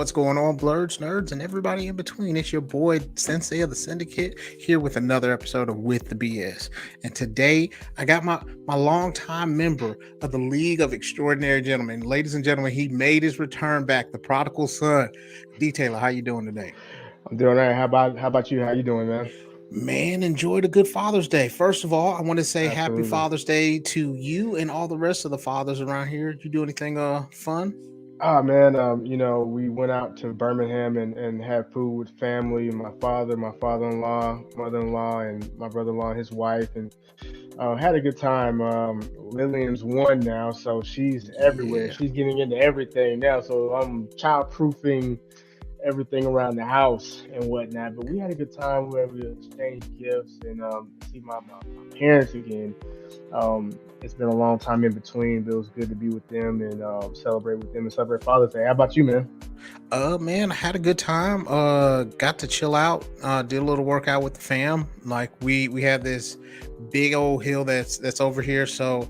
What's going on, Blerds, Nerds, and everybody in between? It's your boy, Sensei of the Syndicate, here with another episode of With the BS. And today, I got my longtime member of the League of Extraordinary Gentlemen. Ladies and gentlemen, he made his return back, the prodigal son. Detailer, how you doing today? I'm doing all right. How about you? How you doing, man? Man, enjoyed a good Father's Day. First of all, I want to say Happy Absolutely. Father's Day to you and all the rest of the fathers around here. Did you do anything fun? Oh man, we went out to Birmingham and had food with family. My father, my father-in-law, mother-in-law, and my brother-in-law, and his wife, and had a good time. Lillian's one now, so she's everywhere. Yeah. She's getting into everything now. So I'm child-proofing everything around the house and whatnot. But we had a good time where we exchanged gifts and see my parents again. It's been a long time in between, but it was good to be with them and celebrate with them and celebrate Father's Day. How about you, man? Man, I had a good time. Got to chill out. Did a little workout with the fam. Like we have this big old hill that's over here. So,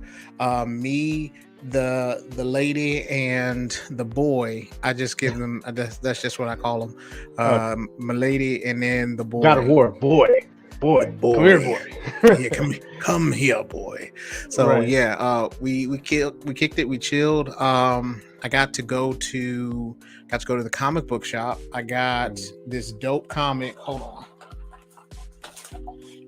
me, the lady, and the boy. I just give them. That's just what I call them. Uh, My lady, and then the God of boy. War, The come here, boy. boy. Yeah, come here, boy. So Right. yeah, we kicked it, we chilled. I got to go to the comic book shop. I got Mm. this dope comic. Hold on.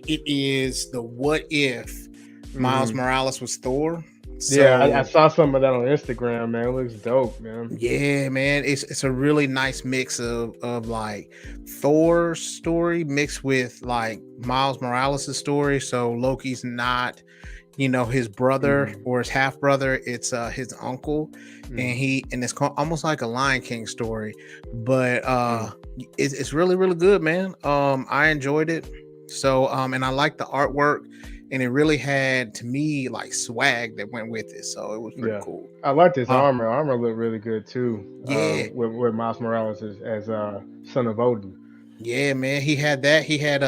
It is the What If Miles Mm. Morales was Thor. Yeah, I So saw some of that on Instagram, man. It looks dope, man. yeah, man, it's a really nice mix of like Thor's story mixed with like Miles Morales' story. So Loki's not, his brother Mm-hmm. or his half brother. It's his uncle, Mm. and it's called, almost like a Lion King story, but Mm. it's really really good, man. I enjoyed it. So and I like the artwork, and it really had to me like swag that went with it. So it was pretty Yeah, cool. I like this Uh, armor. Armor looked really good too. yeah, With Miles Morales as son of Odin. Yeah, man. He had that. He had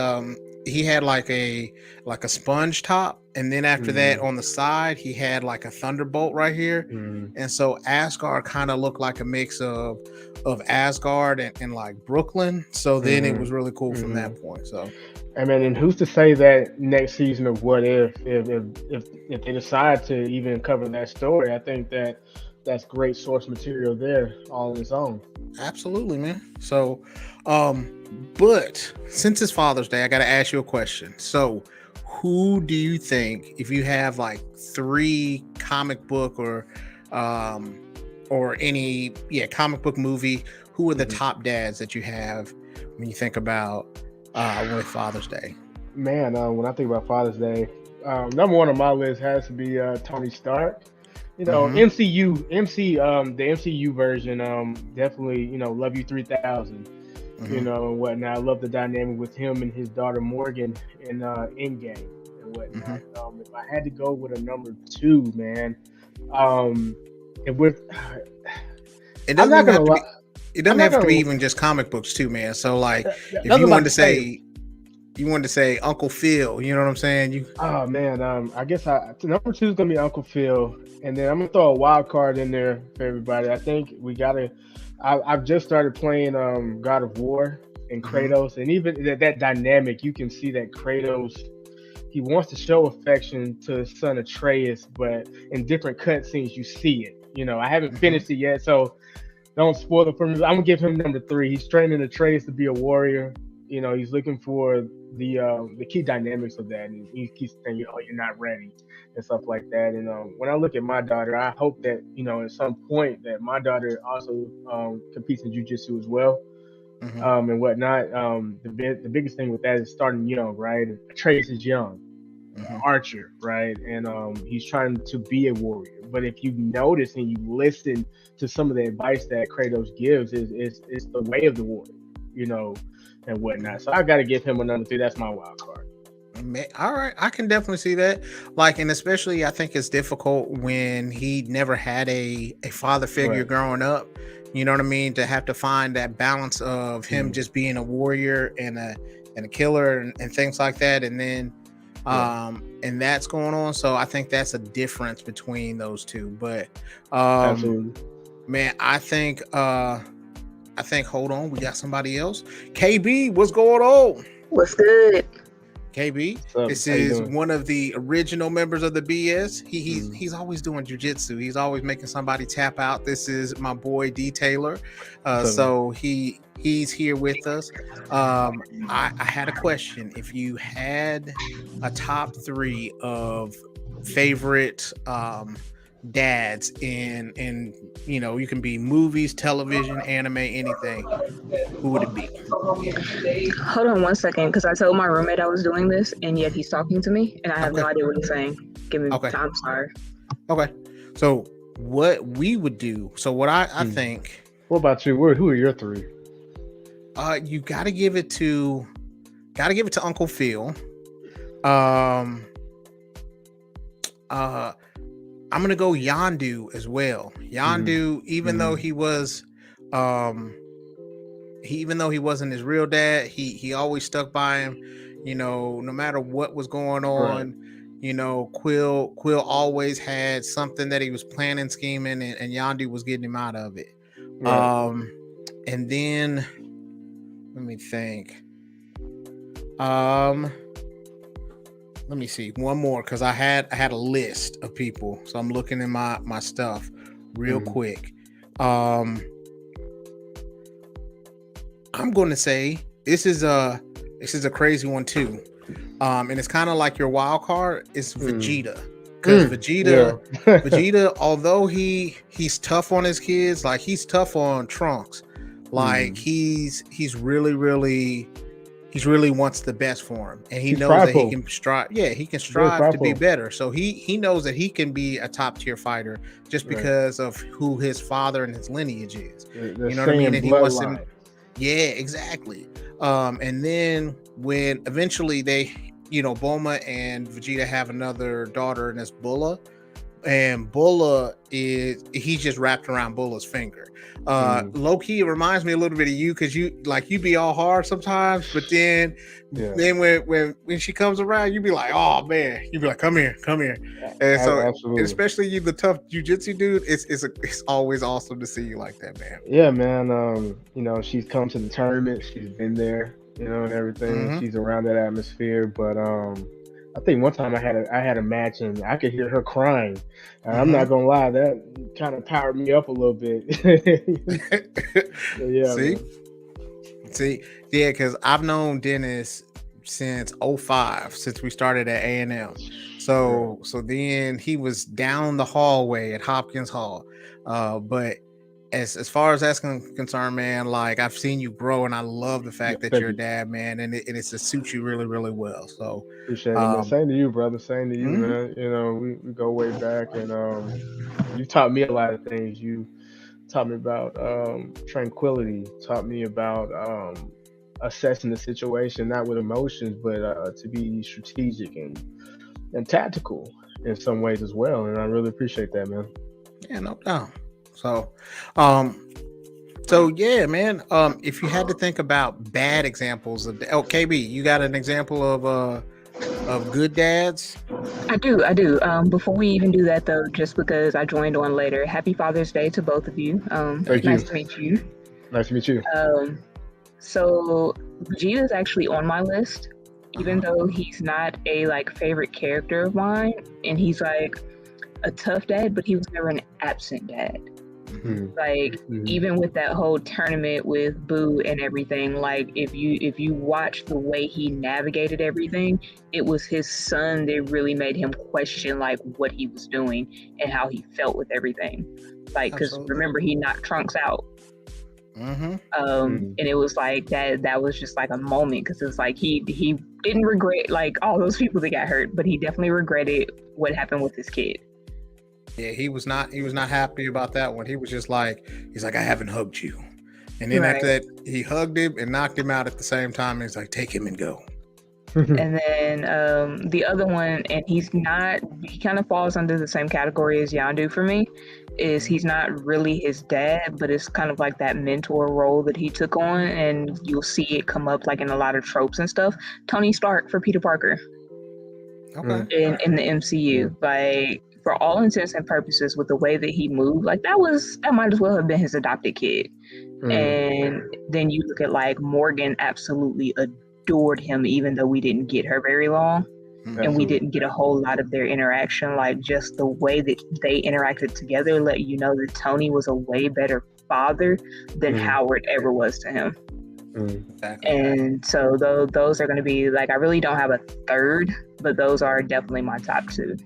like a sponge top, and then after that Mm. on the side he had like a thunderbolt right here. Mm. And so Asgard kind of looked like a mix of Asgard and like Brooklyn. So then it Mm. was really cool from Mm. that point. So I mean, and who's to say that next season of What If they decide to even cover that story? I think that's great source material there, all on its own. absolutely, man. So but since it's Father's Day, I gotta ask you a question. So who do you think, if you have like three comic book um or any comic book movie, who are the Mhm. top dads that you have when you think about with Father's Day? Man, when I think about Father's Day, number one on my list has to be Tony Stark. You know, Mm-hmm. the MCU version, definitely, Love You 3000, Mm-hmm. and whatnot. I love the dynamic with him and his daughter Morgan in Endgame and Mm-hmm. whatnot. If I had to go with a number two, man, um, if we're, It I'm doesn't not even gonna have to be. lie, It I'm doesn't not have to be gonna. even just comic books too, man. So like, if I was you about wanted to to say, say, Uncle Phil, you know what I'm saying? You oh man, I guess number two is gonna be Uncle Phil, and then I'm gonna throw a wild card in there for everybody. I think we gotta. I've just started playing God of War and Mm-hmm. Kratos, and even that dynamic, you can see that Kratos he wants to show affection to his son Atreus, but in different cutscenes you see it. I haven't Mm-hmm. finished it yet, so don't spoil it for me. I'm gonna give him number three. He's training Atreus to be a warrior. He's looking for the key dynamics of that, and he keeps saying, "Oh, you're not ready," and stuff like that. And when I look at my daughter, I hope that at some point that my daughter also competes in jujitsu as well, Mm-hmm. and whatnot. The biggest thing with that is starting young, right? Atreus is young, Mm-hmm. archer, right? And he's trying to be a warrior. But if you notice and you listen to some of the advice that Kratos gives, is the way of the warrior, you know, and whatnot. So I got to give him a number three. That's my wild card. All right, I can definitely see that. Like, and especially I think it's difficult when he never had a father figure Right. growing up. You know what I mean? To have to find that balance of him Mm. just being a warrior and a killer and things like that, and then Yeah. and that's going on. So I think that's a difference between those two. But um Absolutely. man, I think think hold on, we got somebody else. KB, what's going on? What's good? KB, What's up? this How you is doing? one of the original members of the BS. Mm. He's always doing jujitsu. He's always making somebody tap out. This is my boy D Taylor. So he's here with us. I had a question. If you had a top 3 of favorite dads in you can be movies, television, anime, anything, who would it be? Hold on 1 second, because I told my roommate I was doing this, and yet he's talking to me, and I have no idea what he's saying. Give me Okay. time, sorry. Okay. So what we would do, so what I think. What about you? Who are your 3? You gotta give it to Uncle Phil. I'm gonna go Yondu as well. Yondu, even though he was even though he wasn't his real dad, he always stuck by him, no matter what was going on. Right. Quill always had something that he was planning, scheming, and Yondu was getting him out of it. Right. And then let me think. Let me see one more, because I had a list of people, so I'm looking in my stuff real quick. I'm going to say this is a crazy one too, and it's kind of like your wild card. It's Vegeta, because Vegeta, although he's tough on his kids, like he's tough on Trunks, like he's really wants the best for him, and he's knows prideful. That he can strive. Yeah, he can strive to be better. So he knows that he can be a top tier fighter just because of who his father and his lineage is. You know what I mean? And he wants him. Yeah, exactly. And then when eventually they, Bulma and Vegeta have another daughter, and that's Bulla. And Bulla he's just wrapped around Bulla's finger. Low key, it reminds me a little bit of you, because you be all hard sometimes, but then when she comes around, you be like, oh man, you be like, come here. And so, and especially you, the tough jujitsu dude, it's always awesome to see you like that, man. Yeah, man. She's come to the tournament, she's been there, and everything. She's around that atmosphere, but I think one time I had a match and I could hear her crying. I'm not gonna lie, that kind of powered me up a little bit. Yeah. See, yeah, because I've known Dennis since 2005, since we started at A&M. So then he was down the hallway at Hopkins Hall. But as far as that's concerned, man, like I've seen you grow, and I love the fact that you're a dad, man, and it's to suit you really, really well. So appreciate it, man. Same to you, brother. Same to you, man. We go way back, and you taught me a lot of things. You taught me about tranquility. Taught me about assessing the situation, not with emotions, but to be strategic and tactical in some ways as well. And I really appreciate that, man. Yeah, no doubt. So yeah, man. If you had to think about bad examples of KB, you got an example of good dads? I do. Before we even do that, though, just because I joined on later, happy Father's Day to both of you. Nice to meet you. Nice to meet you. So Vegeta's actually on my list, even though he's not a favorite character of mine, and he's like a tough dad, but he was never an absent dad. Even with that whole tournament with Boo and everything, if you watch the way he navigated everything, it was his son that really made him question what he was doing and how he felt with everything. Because remember, he knocked Trunks out. And it was that was just a moment, because it's he didn't regret all those people that got hurt, but he definitely regretted what happened with his kid. Yeah, he was not happy about that one. He was just he's like, I haven't hugged you. And then after that, he hugged him and knocked him out at the same time. And he's like, take him and go. And then the other one, and he kind of falls under the same category as Yondu for me, is he's not really his dad, but it's kind of that mentor role that he took on, and you'll see it come up in a lot of tropes and stuff. Tony Stark for Peter Parker. Okay. In the MCU, for all intents and purposes, with the way that he moved, like that might as well have been his adopted kid. And then you look at like Morgan absolutely adored him, even though we didn't get her very long. And we didn't get a whole lot of their interaction. Like just the way that they interacted together let you know that Tony was a way better father than Howard ever was to him. Exactly. And so those are going to be like, I really don't have a third, but those are definitely my top two.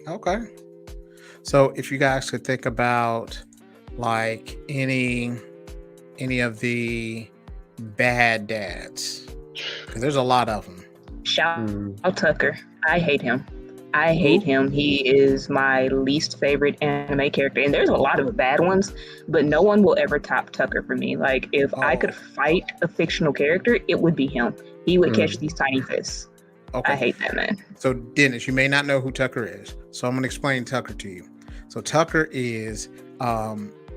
Okay. So if you guys could think about like any of the bad dads, because there's a lot of them. Shout out Tucker. I hate him. He is my least favorite anime character. And there's a lot of bad ones, but no one will ever top Tucker for me. Like, if I could fight a fictional character, it would be him. He would catch these tiny fists. Okay. I hate that man. So, Dennis, you may not know who Tucker is. So, I'm going to explain Tucker to you. So, Tucker is,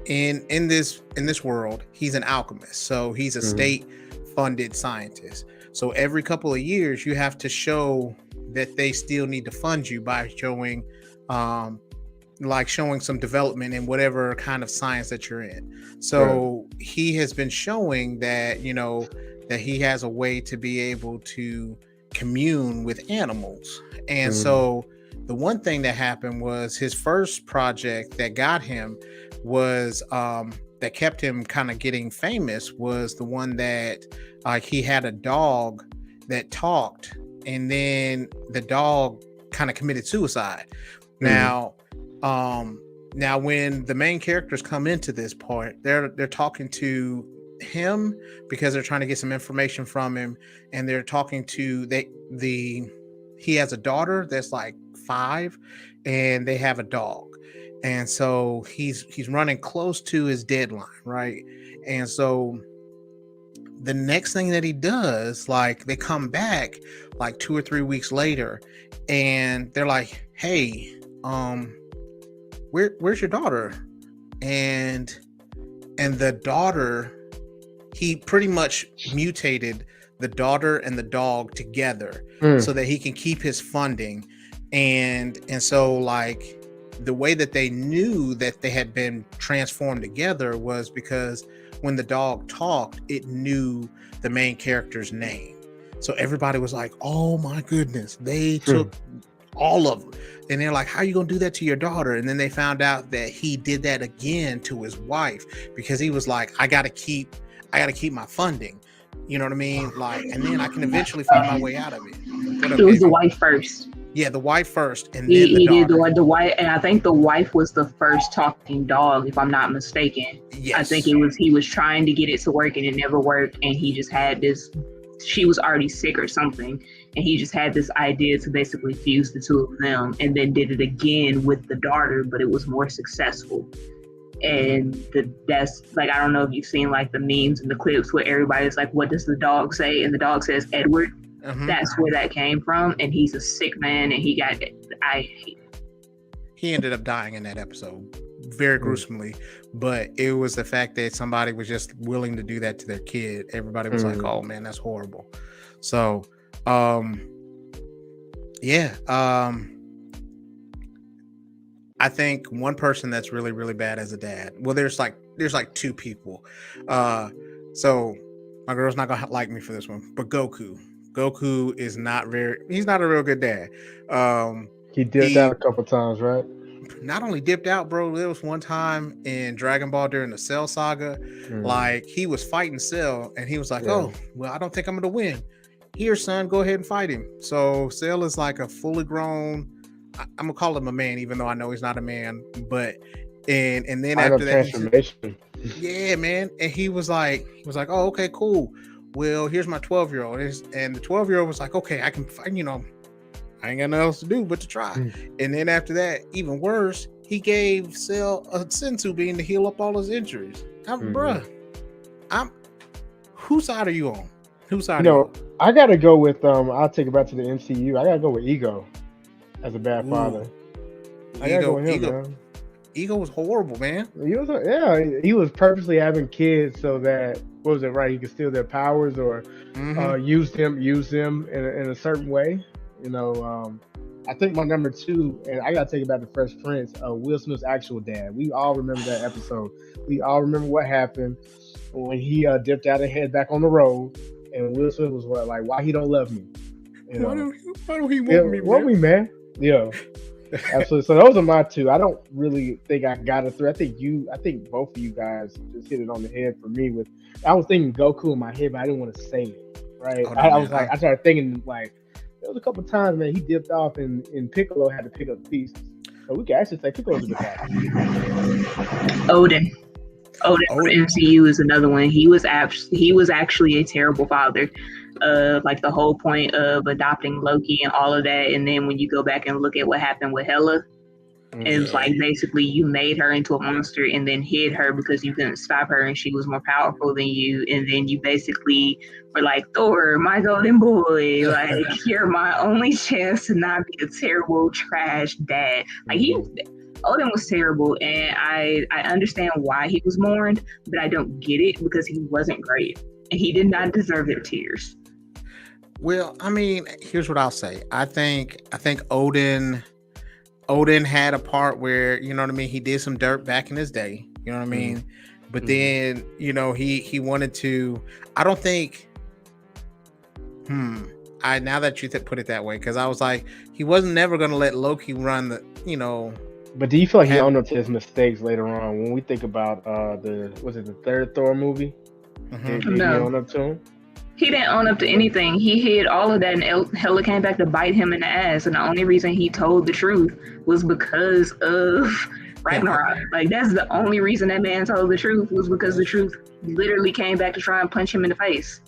in this world, he's an alchemist. So, he's a state-funded scientist. So, every couple of years, you have to show that they still need to fund you by showing some development in whatever kind of science that you're in. So he has been showing that, that he has a way to be able to commune with animals. And so the one thing that happened was his first project that got him was that kept him kind of getting famous was the one that he had a dog that talked, and then the dog kind of committed suicide. Now when the main characters come into this part, they're talking to him because they're trying to get some information from him, and they're talking to he has a daughter that's like 5, and they have a dog, and so he's running close to his deadline, right? And so the next thing that he does, like they come back like 2 or 3 weeks later, and they're like, "Hey, where's your daughter?" And the daughter, he pretty much mutated the daughter and the dog together so that he can keep his funding. And so like the way that they knew that they had been transformed together was because when the dog talked, it knew the main character's name. So everybody was like, "Oh my goodness, they took all of them." And they're like, "How are you gonna do that to your daughter?" And then they found out that he did that again to his wife because he was like, I gotta keep my funding. You know what I mean? Like, and then I can eventually find my way out of it. It was the wife first. Yeah, the wife first, and then he did the wife, and I think the wife was the first talking dog, if I'm not mistaken. Yes. I think he was trying to get it to work, and it never worked, and he just had this. She was already sick or something, and he just had this idea to basically fuse the two of them, and then did it again with the daughter, but it was more successful. And that's like, I don't know if you've seen like the memes and the clips where everybody's like, "What does the dog say?" And the dog says Edward. That's where that came from, and he's a sick man, and he ended up dying in that episode very gruesomely, but it was the fact that somebody was just willing to do that to their kid. Everybody was like, "Oh man, that's horrible." So I think one person that's really, really bad as a dad, well, there's like 2 people. So my girl's not gonna like me for this one, but Goku is he's not a real good dad. He dipped out a couple times, right? Not only dipped out, bro, there was one time in Dragon Ball during the Cell saga, like he was fighting Cell, and he was like, "Oh, well, I don't think I'm gonna win. Here, son, go ahead and fight him." So Cell is like a fully grown, I'm gonna call him a man, even though I know he's not a man, but and then after that, transformation. Yeah, man. And he was like, "Oh, okay, cool. Well, here's my 12-year-old." And the 12-year-old was like, "Okay, I can find, I ain't got nothing else to do but to try." And then after that, even worse, he gave Cell a senzu bean to heal up all his injuries. Whose side are you on? Whose side are you on? I gotta go with I'll take it back to the MCU. I gotta go with Ego as a bad father. I gotta go with him, man. Ego was horrible, man. He was purposely having kids so that he could steal their powers or use them in a certain way. I think my number 2, and I gotta take it back to Fresh Prince, Will Smith's actual dad. We all remember that episode. We all remember what happened when he dipped out and head back on the road, and Will Smith was like, "Why he don't love me? You know, why don't he want me? Want me, man? Yeah, absolutely." So those are my 2. I don't really think I got it through. I think both of you guys just hit it on the head for me. I was thinking Goku in my head, but I didn't want to say it. Right? Oh, no, I was like, I started thinking like. There was a couple times, man, he dipped off and Piccolo had to pick up the pieces. So we can actually say Piccolo's a good guy. Odin from MCU is another one. He was actually a terrible father. Like the whole point of adopting Loki and all of that, and then when you go back and look at what happened with Hela, it was like basically you made her into a monster and then hid her because you couldn't stop her and she was more powerful than you, and then you basically were like, Thor, my golden boy, like you're my only chance to not be a terrible trash dad. Like Odin was terrible, and I understand why he was mourned, but I don't get it because he wasn't great and he did not deserve their tears. Well, I mean, here's what I'll say. I think Odin had a part where, you know what I mean, he did some dirt back in his day, you know what I mean? But then, you know, he wanted to, I don't think, now that you put it that way, because I was like, he wasn't never going to let Loki run the, you know. But do you feel like he owned up to his mistakes later on? When we think about the third Thor movie? Did he own up to him? He didn't own up to anything. He hid all of that, and Hela came back to bite him in the ass. And the only reason he told the truth was because of Ragnarok. Like, that's the only reason that man told the truth, was because the truth literally came back to try and punch him in the face.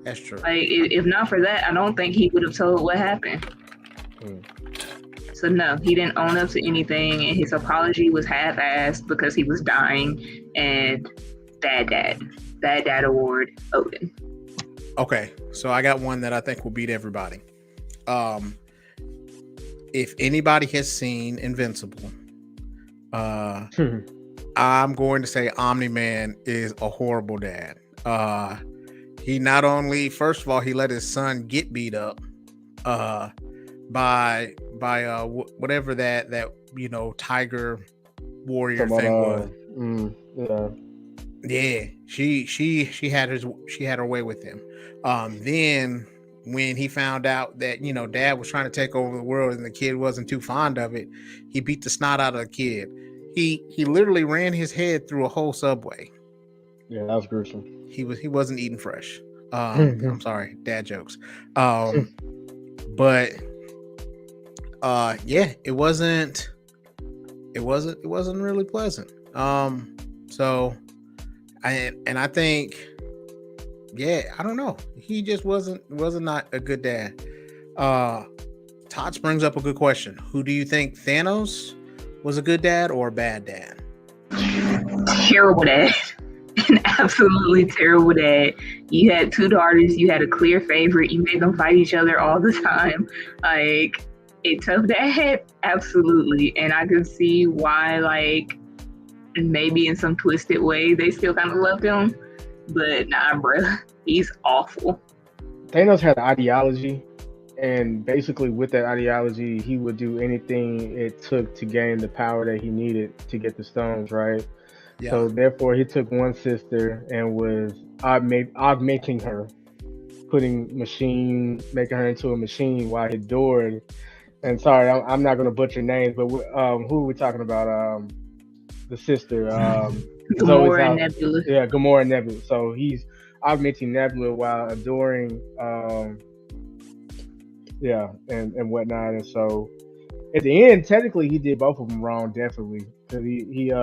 That's true. Like, if not for that, I don't think he would have told what happened. So no, he didn't own up to anything, and his apology was half-assed because he was dying. And bad dad award, Odin. Okay, so I got one that I think will beat everybody. If anybody has seen Invincible, I'm going to say Omni-Man is a horrible dad. He not only, first of all, he let his son get beat up by whatever that you know, tiger warrior thing was. Yeah, she had her way with him. Then when he found out that, you know, dad was trying to take over the world and the kid wasn't too fond of it, he beat the snot out of the kid. He literally ran his head through a whole subway. Yeah, that was gruesome. He wasn't eating fresh. I'm sorry, dad jokes. But yeah, it wasn't really pleasant. So I think, yeah, I don't know. He just wasn't not a good dad. Todd brings up a good question. Who do you think, Thanos was a good dad or a bad dad? Terrible dad. An absolutely terrible dad. You had 2 daughters. You had a clear favorite. You made them fight each other all the time. Like, a tough dad, absolutely. And I could see why, like, maybe in some twisted way they still kind of loved him, but nah, bruh, he's awful. Thanos had an ideology, and basically with that ideology, he would do anything it took to gain the power that he needed to get the stones, right? Yeah. So therefore, he took one sister and was augmenting her, making her into a machine while he adored. And sorry, I'm not going to butcher names, but who are we talking about? The sister, Gamora and Nebula. Yeah, Gamora and Nebula. So he's augmenting Nebula while adoring, and whatnot. And so at the end, technically, he did both of them wrong, definitely, because he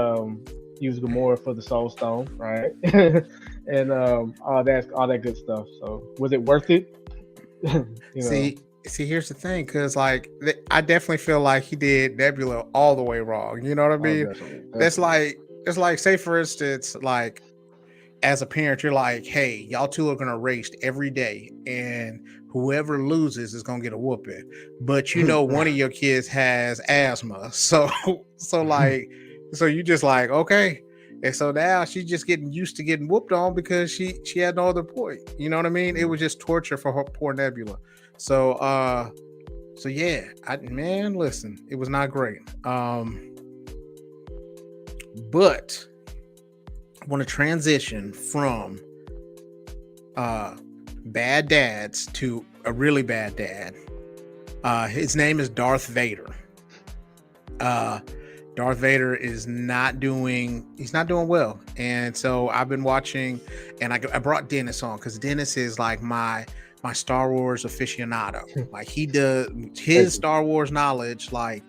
used Gamora for the Soul Stone, right? And all that good stuff. So was it worth it? See, here's the thing, because like I definitely feel like he did Nebula all the way wrong. You know what I mean? Definitely. It's like, say for instance, like as a parent, you're like, hey, y'all two are gonna race every day, and whoever loses is gonna get a whooping. But you know, one of your kids has asthma, so you just like, okay. And so now she's just getting used to getting whooped on because she had no other point. You know what I mean? It was just torture for her poor Nebula. So So yeah, listen, it was not great. But I want to transition from bad dads to a really bad dad. His name is Darth Vader. Darth Vader is not doing well. And so I've been watching, and I brought Dennis on because Dennis is like my Star Wars aficionado. Like he does his Star Wars knowledge. Like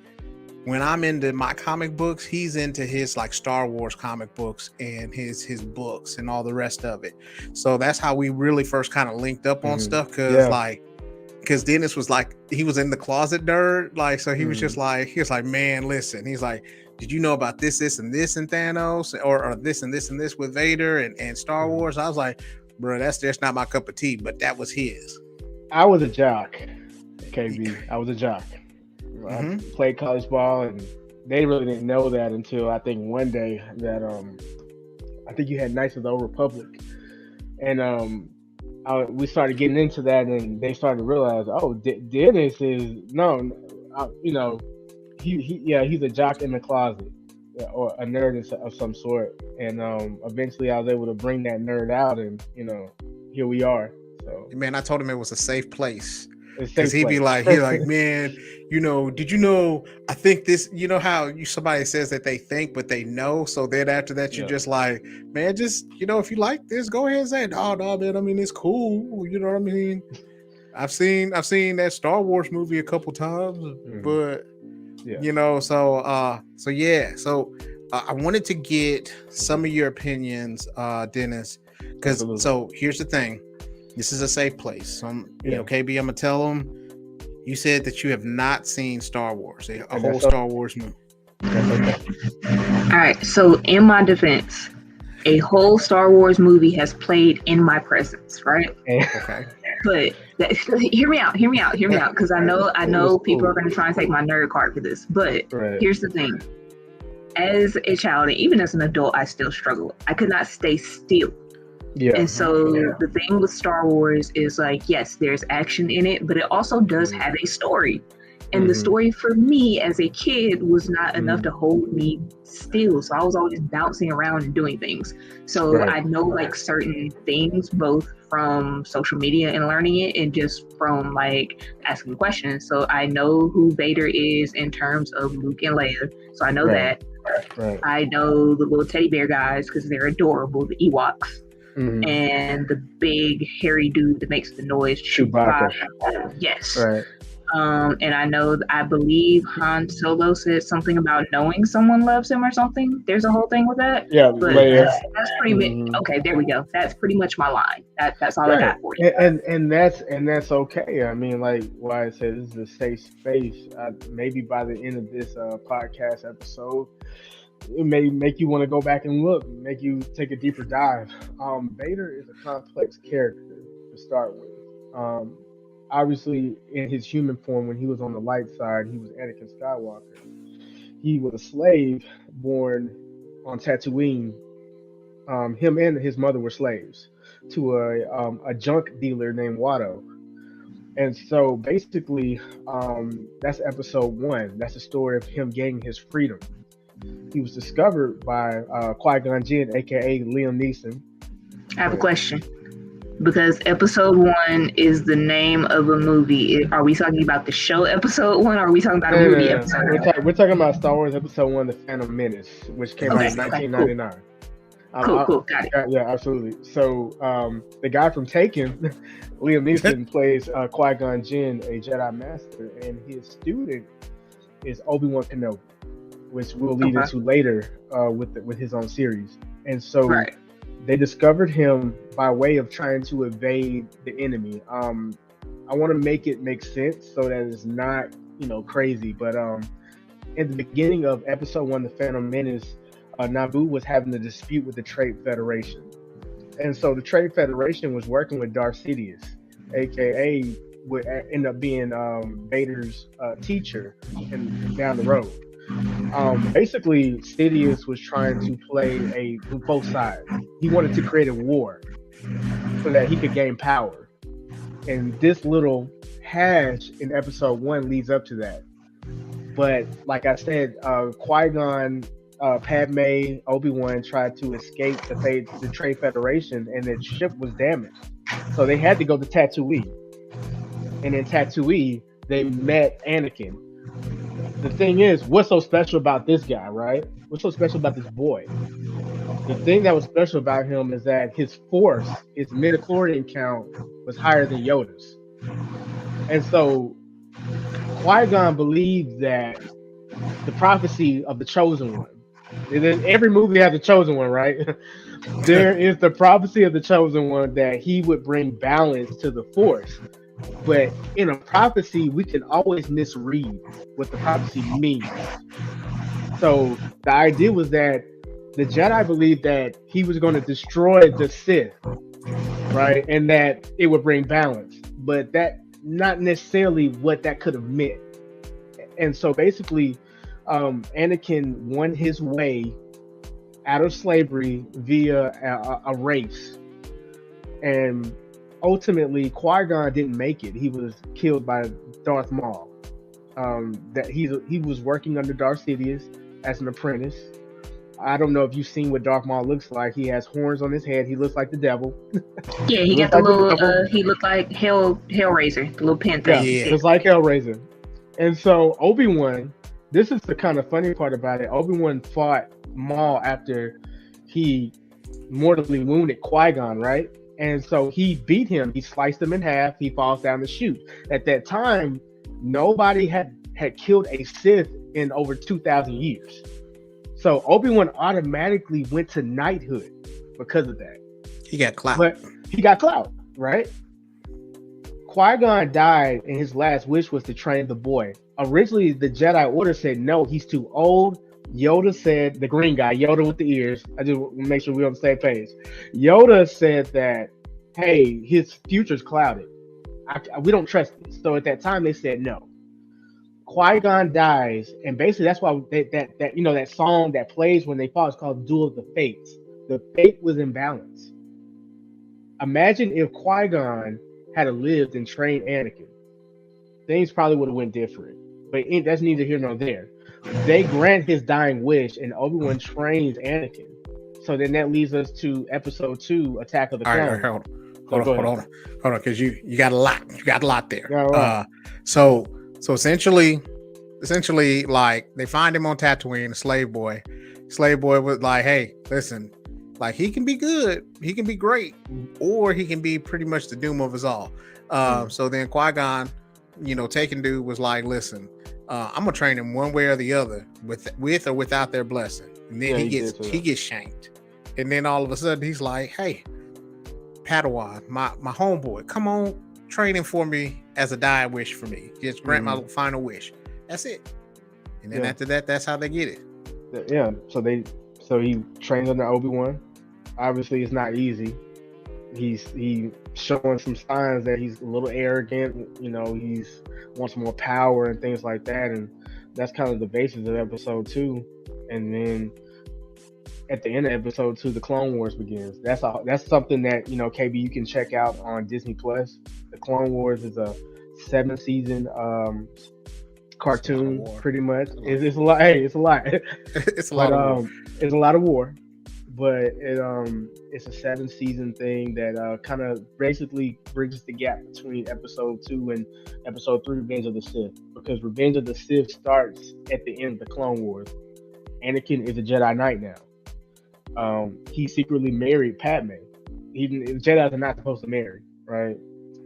when I'm into my comic books, he's into his like Star Wars comic books and his books and all the rest of it. So that's how we really first kind of linked up on stuff. Because Dennis was like, he was in the closet nerd. Like, so he was just like, man, listen, he's like, did you know about this, and this and Thanos or this and this and this with Vader and Star Wars? I was like, bro, that's just not my cup of tea, but that was his. I was a jock, KB. I was a jock. I played college ball, and they really didn't know that until I think one day that I think you had Knights of the Old Republic, and we started getting into that, and they started to realize, Dennis is he's a jock in the closet, or a nerd of some sort, and eventually I was able to bring that nerd out, and here we are. So man, I told him it was a safe place. Because he'd be like, man, did you know? I think this. You know how somebody says that they think, but they know. So then after that, you're just like, man, just if you like this, go ahead and say, no, man. I mean, it's cool. You know what I mean? I've seen that Star Wars movie a couple times, but So I wanted to get some of your opinions, Dennis, because so here's the thing. This is a safe place. So KB, I'm gonna tell them. You said that you have not seen Star Wars, a whole Star Wars movie. All right. So in my defense, a whole Star Wars movie has played in my presence, right? Okay. But hear me out, because I know people are going to try and take my nerd card for this. But here's the thing: as a child, and even as an adult, I still struggle. I could not stay still. Yeah. And so the thing with Star Wars is like, yes, there's action in it, but it also does have a story. And the story for me as a kid was not enough to hold me still. So I was always bouncing around and doing things. So I know like certain things, both from social media and learning it, and just from like asking questions. So I know who Vader is in terms of Luke and Leia. So I know that. I know the little teddy bear guys because they're adorable, the Ewoks. And the big hairy dude that makes the noise, Chewbacca. Yes. Right. And I believe Han Solo said something about knowing someone loves him or something. There's a whole thing with that. Yeah, but that's pretty big. Okay, there we go. That's pretty much my line. That's all I got for you. And that's okay. I mean, like why I said this is a safe space. Maybe by the end of this podcast episode, it may make you want to go back and look, make you take a deeper dive. Vader is a complex character to start with. Obviously, in his human form, when he was on the light side, he was Anakin Skywalker. He was a slave born on Tatooine. Him and his mother were slaves to a junk dealer named Watto. And so basically, that's episode 1. That's the story of him gaining his freedom. He was discovered by Qui-Gon Jinn, aka Liam Neeson. I have a question. Because episode 1 is the name of a movie. Are we talking about the show episode 1, or are we talking about a movie episode 1? We're talking about Star Wars episode 1, The Phantom Menace, which came out in 1999. Cool. Got it. Yeah, absolutely. So the guy from Taken, Liam Neeson, plays Qui-Gon Jinn, a Jedi Master, and his student is Obi Wan Kenobi, which we'll lead into later with his own series. And so they discovered him by way of trying to evade the enemy. I want to make it make sense so that it's not, crazy. But in the beginning of episode 1, The Phantom Menace, Naboo was having a dispute with the Trade Federation. And so the Trade Federation was working with Darth Sidious, aka would end up being Vader's teacher down the road. Basically, Sidious was trying to play both sides. He wanted to create a war so that he could gain power. And this little past in episode 1 leads up to that. But like I said, Qui-Gon, Padme, Obi-Wan tried to escape the Trade Federation, and their ship was damaged. So they had to go to Tatooine. And in Tatooine, they met Anakin. The thing is, what's so special about this guy, right? What's so special about this boy? The thing that was special about him is that his force, his midichlorian count, was higher than Yoda's. And so Qui-Gon believed that the prophecy of the chosen one. Every movie has a chosen one, right? There is the prophecy of the chosen one that he would bring balance to the force. But in a prophecy, we can always misread what the prophecy means. So the idea was that the Jedi believed that he was going to destroy the Sith, right? And that it would bring balance. But that not necessarily what that could have meant. And so basically, Anakin won his way out of slavery via a race. And ultimately, Qui-Gon didn't make it. He was killed by Darth Maul. That he was working under Darth Sidious as an apprentice. I don't know if you've seen what Darth Maul looks like. He has horns on his head. He looks like the devil. Yeah, he got the little. He looked like Hellraiser, the little pin thing. Yeah, it's like Hellraiser. And so Obi-Wan, this is the kind of funny part about it. Obi-Wan fought Maul after he mortally wounded Qui-Gon, right? And so he beat him. He sliced him in half. He falls down the chute. At that time, nobody had killed a Sith in over 2,000 years. So Obi-Wan automatically went to knighthood because of that. He got clout. But he got clout, right? Qui-Gon died, and his last wish was to train the boy. Originally, the Jedi Order said, no, he's too old. Yoda said, the green guy, Yoda with the ears. I just want to make sure we're on the same page. Yoda said that, hey, his future's clouded. We don't trust this. So at that time, they said no. Qui-Gon dies, and basically that's why that song that plays when they fall is called Duel of the Fates. The fate was in balance. Imagine if Qui-Gon had lived and trained Anakin. Things probably would have went different. But that's neither here nor there. They grant his dying wish, and Obi-Wan trains Anakin. So then that leads us to episode 2, Attack of the Clones. All right, hold on, because you got a lot. You got a lot there. Yeah, right. So essentially, like they find him on Tatooine, a slave boy. Slave boy was like, hey, listen, like he can be good, he can be great, or he can be pretty much the doom of us all. So then Qui-Gon, taking dude was like, listen, I'm gonna train him one way or the other, with or without their blessing. And then he gets shanked. And then all of a sudden he's like, hey, Padawan, my homeboy, come on, train him for me as a dying wish for me. Just grant my final wish. That's it. And then after that, that's how they get it. Yeah. So he trains under Obi-Wan. Obviously, it's not easy. He's showing some signs that he's a little arrogant. He's wants more power and things like that. And that's kind of the basis of episode 2. And then at the end of episode 2, the Clone Wars begins. That's something that KB, you can check out on Disney Plus. The Clone Wars is a 7-season cartoon, pretty much. It's a lot. Hey, it's a lot. It's a lot. It's a lot of war, but it's a 7-season thing that kind of basically bridges the gap between episode 2 and episode 3, Revenge of the Sith, because Revenge of the Sith starts at the end of the Clone Wars. Anakin is a Jedi Knight now. He secretly married Padme. Jedis are not supposed to marry, right?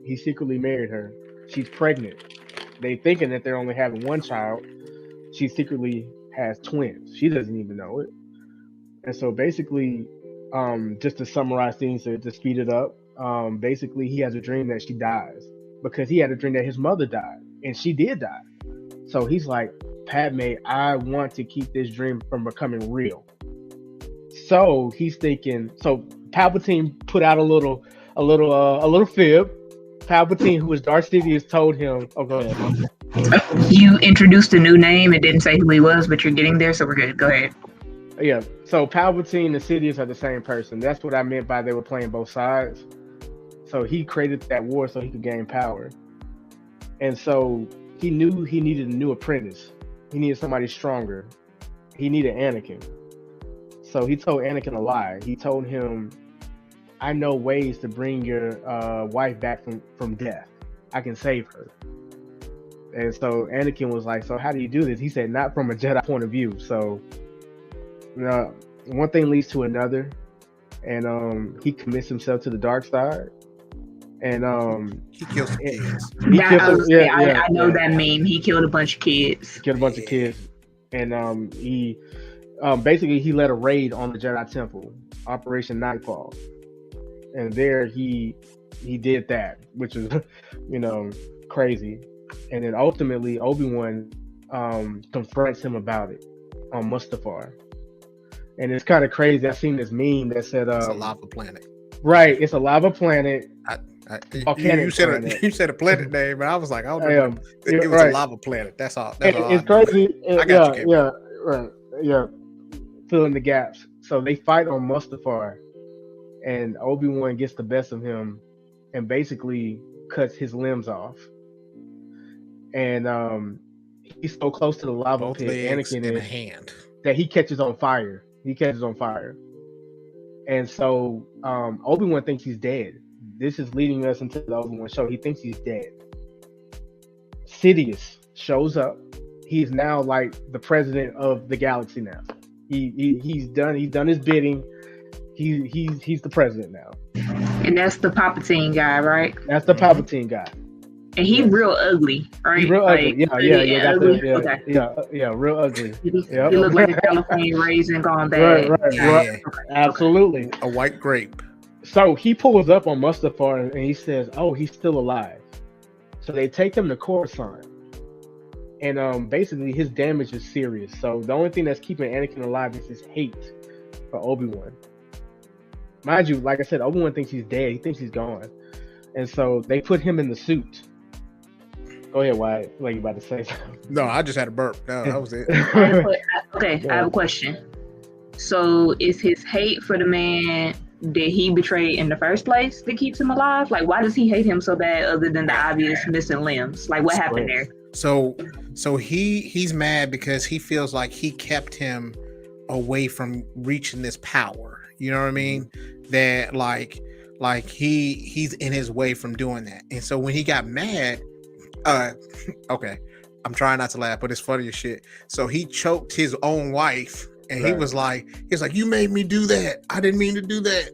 He secretly married her. She's pregnant. They thinking that they're only having one child. She secretly has twins. She doesn't even know it. And so basically, just to summarize things to speed it up, basically he has a dream that she dies because he had a dream that his mother died, and she did die. So he's like, Padme, I want to keep this dream from becoming real. So he's thinking. So Palpatine put out a little fib. Palpatine, who was Darth Sidious, told him, "Oh, go ahead." You introduced a new name. It didn't say who he was, but you're getting there, so we're good. Go ahead. Yeah. So Palpatine and Sidious are the same person. That's what I meant by they were playing both sides. So he created that war so he could gain power. And so he knew he needed a new apprentice. He needed somebody stronger. He needed Anakin. So he told Anakin a lie. He told him, I know ways to bring your wife back from death. I can save her. And so Anakin was like, so how do you do this? He said, not from a Jedi point of view. So one thing leads to another. And he commits himself to the dark side. And he kills some kids. I know that meme. He killed a bunch of kids. He killed a bunch of kids. And he basically he led a raid on the Jedi Temple, Operation Nightfall. And there he did that, which is, crazy. And then ultimately Obi-Wan confronts him about it on Mustafar. And it's kind of crazy. I seen this meme that said it's a lava planet. Right, it's a lava planet. You said a planet name, and I was like, I don't know. It was a lava planet. That's all. It's crazy. I got you. Yeah, right. Yeah. Fill in the gaps. So they fight on Mustafar, and Obi-Wan gets the best of him and basically cuts his limbs off. And he's so close to the lava both pit, legs Anakin in is, a hand, that he catches on fire. And so Obi-Wan thinks he's dead. This is leading us into the Obi-Wan show. He thinks he's dead. Sidious shows up. He's now like the president of the galaxy now. He's done his bidding. He's the president now. And that's the Palpatine guy, right? That's the Palpatine guy. And he real ugly, right? He's real ugly. Yeah, real ugly. He looked like a California raisin gone bad. Right. Yeah. Absolutely. A white grape. So he pulls up on Mustafar and he says, "Oh, he's still alive." So they take him to Coruscant, and basically his damage is serious. So the only thing that's keeping Anakin alive is his hate for Obi-Wan. Mind you, like I said, Obi-Wan thinks he's dead. He thinks he's gone, and so they put him in the suit. Go ahead, Wyatt. Like you about to say something? No, I just had a burp. No, that was it. I have a question. So is his hate for the man that he betrayed in the first place that keeps him alive? Like, why does he hate him so bad other than the obvious missing limbs? Like, what happened there? So he's mad because he feels like he kept him away from reaching this power. You know what I mean? That like he's in his way from doing that. And so when he got mad, okay, I'm trying not to laugh, but it's funny as shit. So he choked his own wife. And he was like, you made me do that. I didn't mean to do that.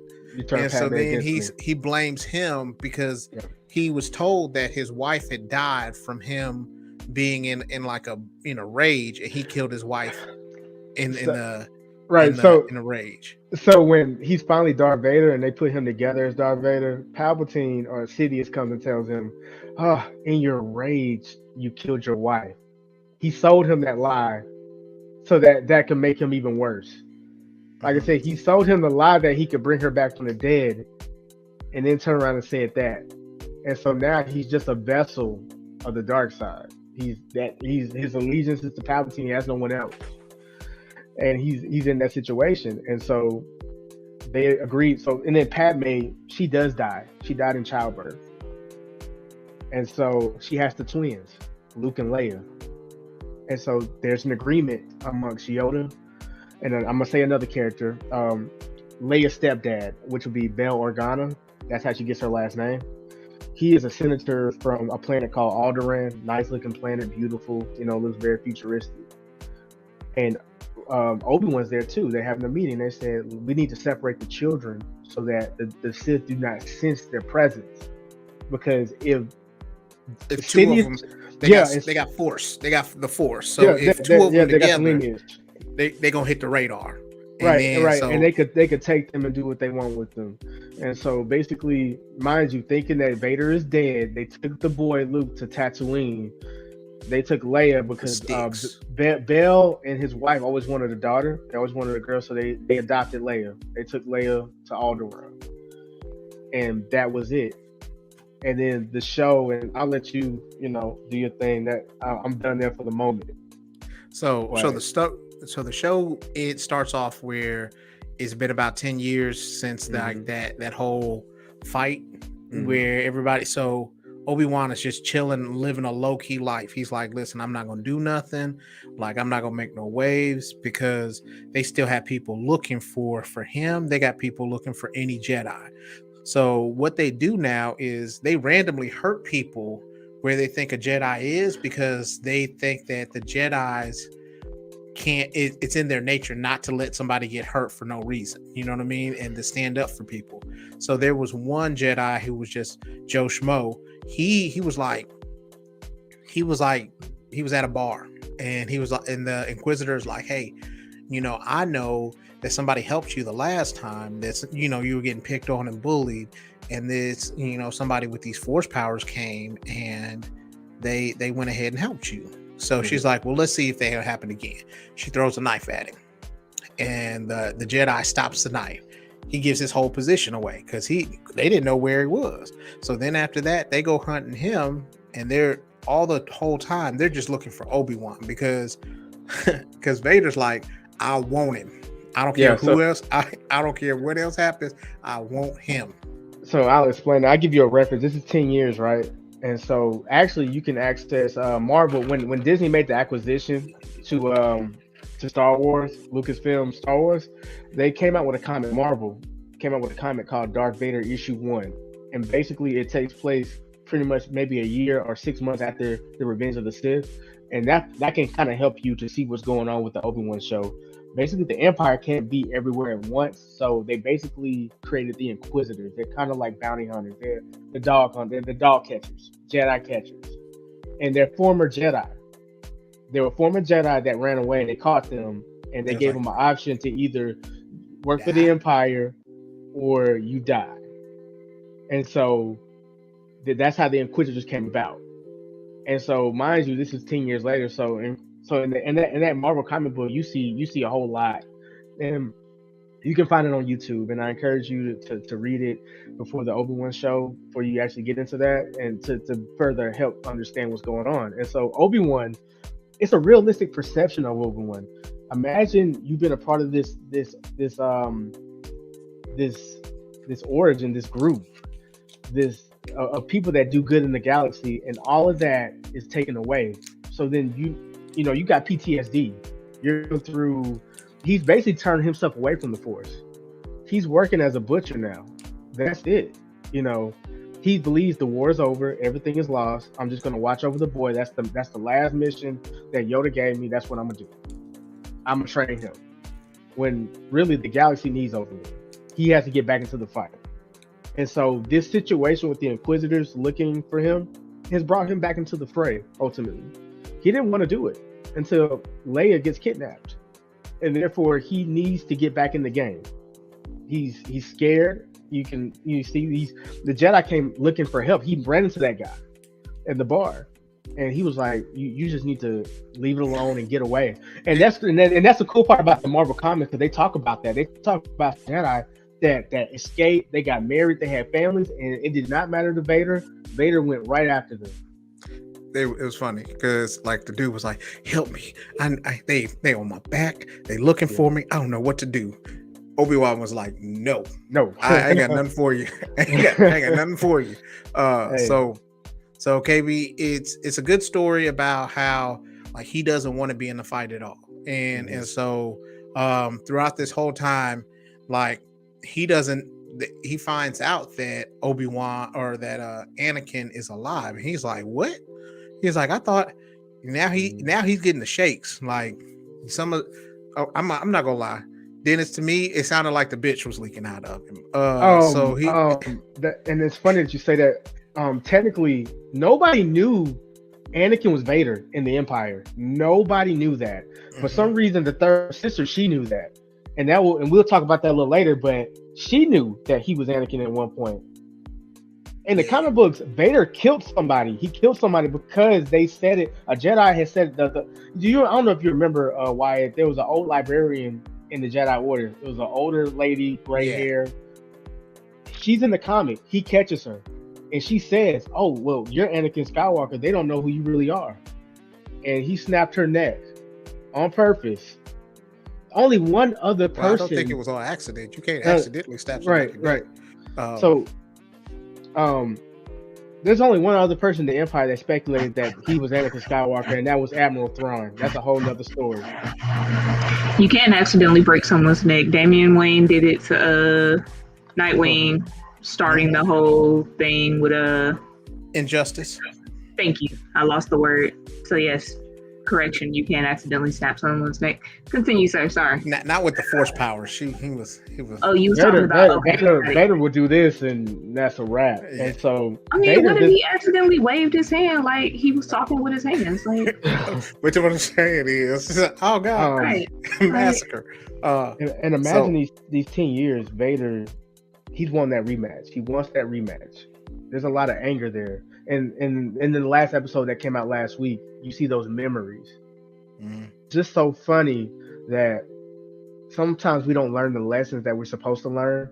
And so then he blames him because he was told that his wife had died from him being in a rage, and he killed his wife in a rage. So when he's finally Darth Vader and they put him together as Darth Vader, Palpatine or Sidious comes and tells him, "Oh, in your rage, you killed your wife." He sold him that lie so that can make him even worse. Like I said, he sold him the lie that he could bring her back from the dead, and then turn around and said that. And so now he's just a vessel of the dark side. His allegiance is to Palpatine. He has no one else, and he's in that situation. And so they agreed. So and then Padme, she does die. She died in childbirth, and so she has the twins, Luke and Leia. And so there's an agreement amongst Yoda, and I'm gonna say another character, Leia's stepdad, which would be Bail Organa. That's how she gets her last name. He is a senator from a planet called Alderaan. Nice looking planet, beautiful. Looks very futuristic. And Obi-Wan's there too. They're having a meeting. They said we need to separate the children so that the Sith do not sense their presence, because if two of them. They got force. They got the force. So if two of them together, they're gonna hit the radar. Right. And they could take them and do what they want with them. And so basically, mind you, thinking that Vader is dead, they took the boy Luke to Tatooine. They took Leia because Bail and his wife always wanted a daughter. They always wanted a girl, so they adopted Leia. They took Leia to Alderaan, and that was it. And then the show, and I'll let you, do your thing. That I'm done there for the moment. So the show, it starts off where it's been about 10 years since that whole fight where everybody. So Obi-Wan is just chilling, living a low-key life. He's like, listen, I'm not gonna do nothing. Like, I'm not gonna make no waves, because they still have people looking for him. They got people looking for any Jedi. So what they do now is they randomly hurt people where they think a Jedi is, because they think that the Jedi's it's in their nature not to let somebody get hurt for no reason, you know what I mean, and to stand up for people. So there was one Jedi who was just Joe Schmo. He was at a bar, and and the Inquisitor's like, hey, I know that somebody helped you the last time, that's, you were getting picked on and bullied, and this, somebody with these force powers came and they went ahead and helped you. So she's like, well, let's see if that'll happen again. She throws a knife at him, and the Jedi stops the knife. He gives his whole position away, because they didn't know where he was. So then after that, they go hunting him, and they're all the whole time they're just looking for Obi-Wan, because Vader's like, I want him. I don't care who else. I don't care what else happens. I want him. So I'll explain. I'll give you a reference. This is 10 years, right? And so actually you can access Marvel when Disney made the acquisition to Star Wars, Lucasfilm Star Wars, they came out with a comic. Marvel came out with a comic called Darth Vader Issue 1. And basically it takes place pretty much maybe a year or 6 months after the Revenge of the Sith. And that can kind of help you to see what's going on with the Obi-Wan show. Basically, the Empire can't be everywhere at once, so they basically created the Inquisitors. They're kind of like bounty hunters. They're the dog hunters, the dog catchers, Jedi catchers, and they're former Jedi. They were former Jedi that ran away, and they caught them, and they gave them an option to either work for the Empire or you die. And so that's how the Inquisitors came about. And so, mind you, this is 10 years later. So in that Marvel comic book, you see a whole lot, and you can find it on YouTube. And I encourage you to read it before the Obi-Wan show, before you actually get into that, and to further help understand what's going on. And so Obi-Wan, it's a realistic perception of Obi-Wan. Imagine you've been a part of this origin, this group, of people that do good in the galaxy, and all of that is taken away. So then you got PTSD. You're through. He's basically turned himself away from the Force. He's working as a butcher now. That's it. He believes the war is over. Everything is lost. I'm just gonna watch over the boy. That's the last mission that Yoda gave me. That's what I'm gonna do. I'm gonna train him. When really the galaxy needs Obi-Wan. He has to get back into the fight. And so this situation with the Inquisitors looking for him has brought him back into the fray, ultimately. He didn't want to do it until Leia gets kidnapped. And therefore, he needs to get back in the game. He's scared. You see the Jedi came looking for help. He ran into that guy at the bar. And he was like, you just need to leave it alone and get away. And that's the cool part about the Marvel comics, because they talk about that. They talk about Jedi that escaped, they got married, they had families, and it did not matter to Vader. Vader went right after them. It was funny because like the dude was like, help me. They on my back. They looking for me. I don't know what to do. Obi-Wan was like, no, I ain't got nothing for you. I ain't got nothing for you. Hey. So KB, it's a good story about how like he doesn't want to be in the fight at all. And so throughout this whole time, like he finds out that Obi-Wan or that Anakin is alive. And he's like, what? He's like, I thought now he's getting the shakes. Like I'm not gonna lie. Dennis, to me, it sounded like the bitch was leaking out of him. And it's funny that you say that. Technically, nobody knew Anakin was Vader in the Empire. Nobody knew that. For some reason, the third sister, she knew that. And we'll talk about that a little later, but she knew that he was Anakin at one point. In the comic books, Vader killed somebody. He killed somebody because they said it. A Jedi had said I don't know if you remember, Wyatt, there was an old librarian in the Jedi Order. It was an older lady, gray hair. She's in the comic. He catches her. And she says, oh, well, you're Anakin Skywalker. They don't know who you really are. And he snapped her neck on purpose. Only one other person. I don't think it was on accident. You can't accidentally stab somebody. Right. There's only one other person in the Empire that speculated that he was Anakin Skywalker, and that was Admiral Thrawn. That's a whole nother story. You can't accidentally break someone's neck. Damian Wayne did it to Nightwing, starting the whole thing with Injustice. Thank you. I lost the word. So yes, correction. You can't accidentally snap someone's neck. Continue, sir. Sorry. Not with the Force power. He was. Oh, you was talking about Vader would do this, and that's a wrap. Yeah. And so, I mean, what if he accidentally waved his hand like he was talking with his hands? Like, what I'm saying is, oh god, right. massacre. And imagine these 10 years, Vader, he's won that rematch. He wants that rematch. There's a lot of anger there. And in the last episode that came out last week, you see those memories. Just so funny that sometimes we don't learn the lessons that we're supposed to learn.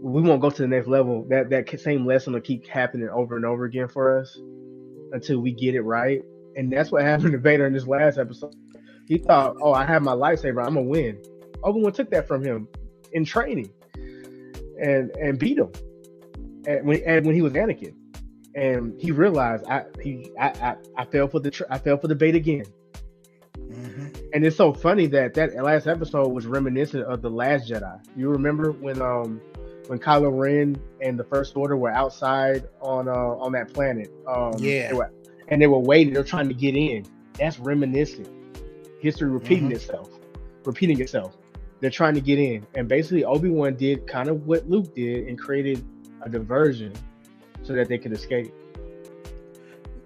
We won't go to the next level. That same lesson will keep happening over and over again for us until we get it right. And that's what happened to Vader in this last episode. He thought, oh, I have my lightsaber, I'm gonna win. Obi-Wan took that from him in training and beat him when he was Anakin. And he realized I fell for the bait again. And it's so funny that last episode was reminiscent of the Last Jedi. You remember when Kylo Ren and the First Order were outside on that planet? They were waiting. They're trying to get in. That's reminiscent. History repeating itself. They're trying to get in, and basically Obi-Wan did kind of what Luke did and created a diversion so that they could escape.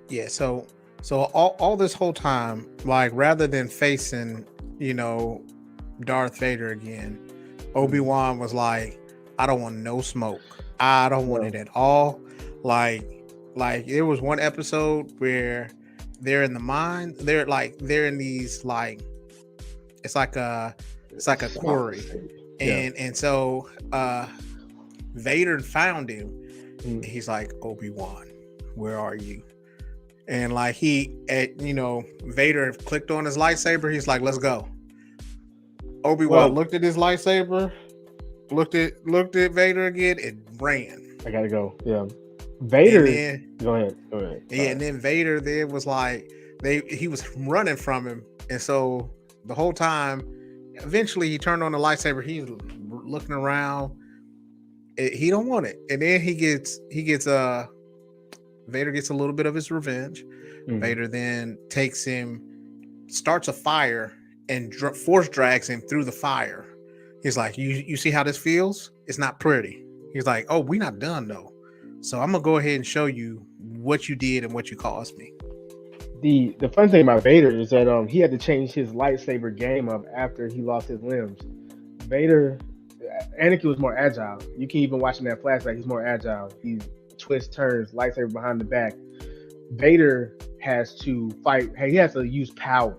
Yeah, so all this whole time, like, rather than facing, Darth Vader again, Obi-Wan was like, I don't want no smoke. I don't want it at all. Like there was one episode where they're in the mine. They're in these, like, it's like a quarry. And so Vader found him. And he's like, Obi-Wan, where are you? And like Vader clicked on his lightsaber. He's like, let's go. Obi-Wan looked at his lightsaber, looked at Vader again, and ran. I gotta go. Yeah. Vader. Go ahead. Yeah, and then Vader then was like, he was running from him. And so the whole time, eventually he turned on the lightsaber. He's looking around. He don't want it. And then Vader gets a little bit of his revenge. Vader then takes him, starts a fire, and force drags him through the fire. He's like, you see how this feels? It's not pretty. He's like, oh, we're not done though. So I'm gonna go ahead and show you what you did and what you caused me. The fun thing about Vader is that he had to change his lightsaber game up after he lost his limbs. Anakin was more agile. You can even watch in that flashback, he's more agile. He twists, turns, lightsaber behind the back. Vader has to fight. Hey, he has to use power.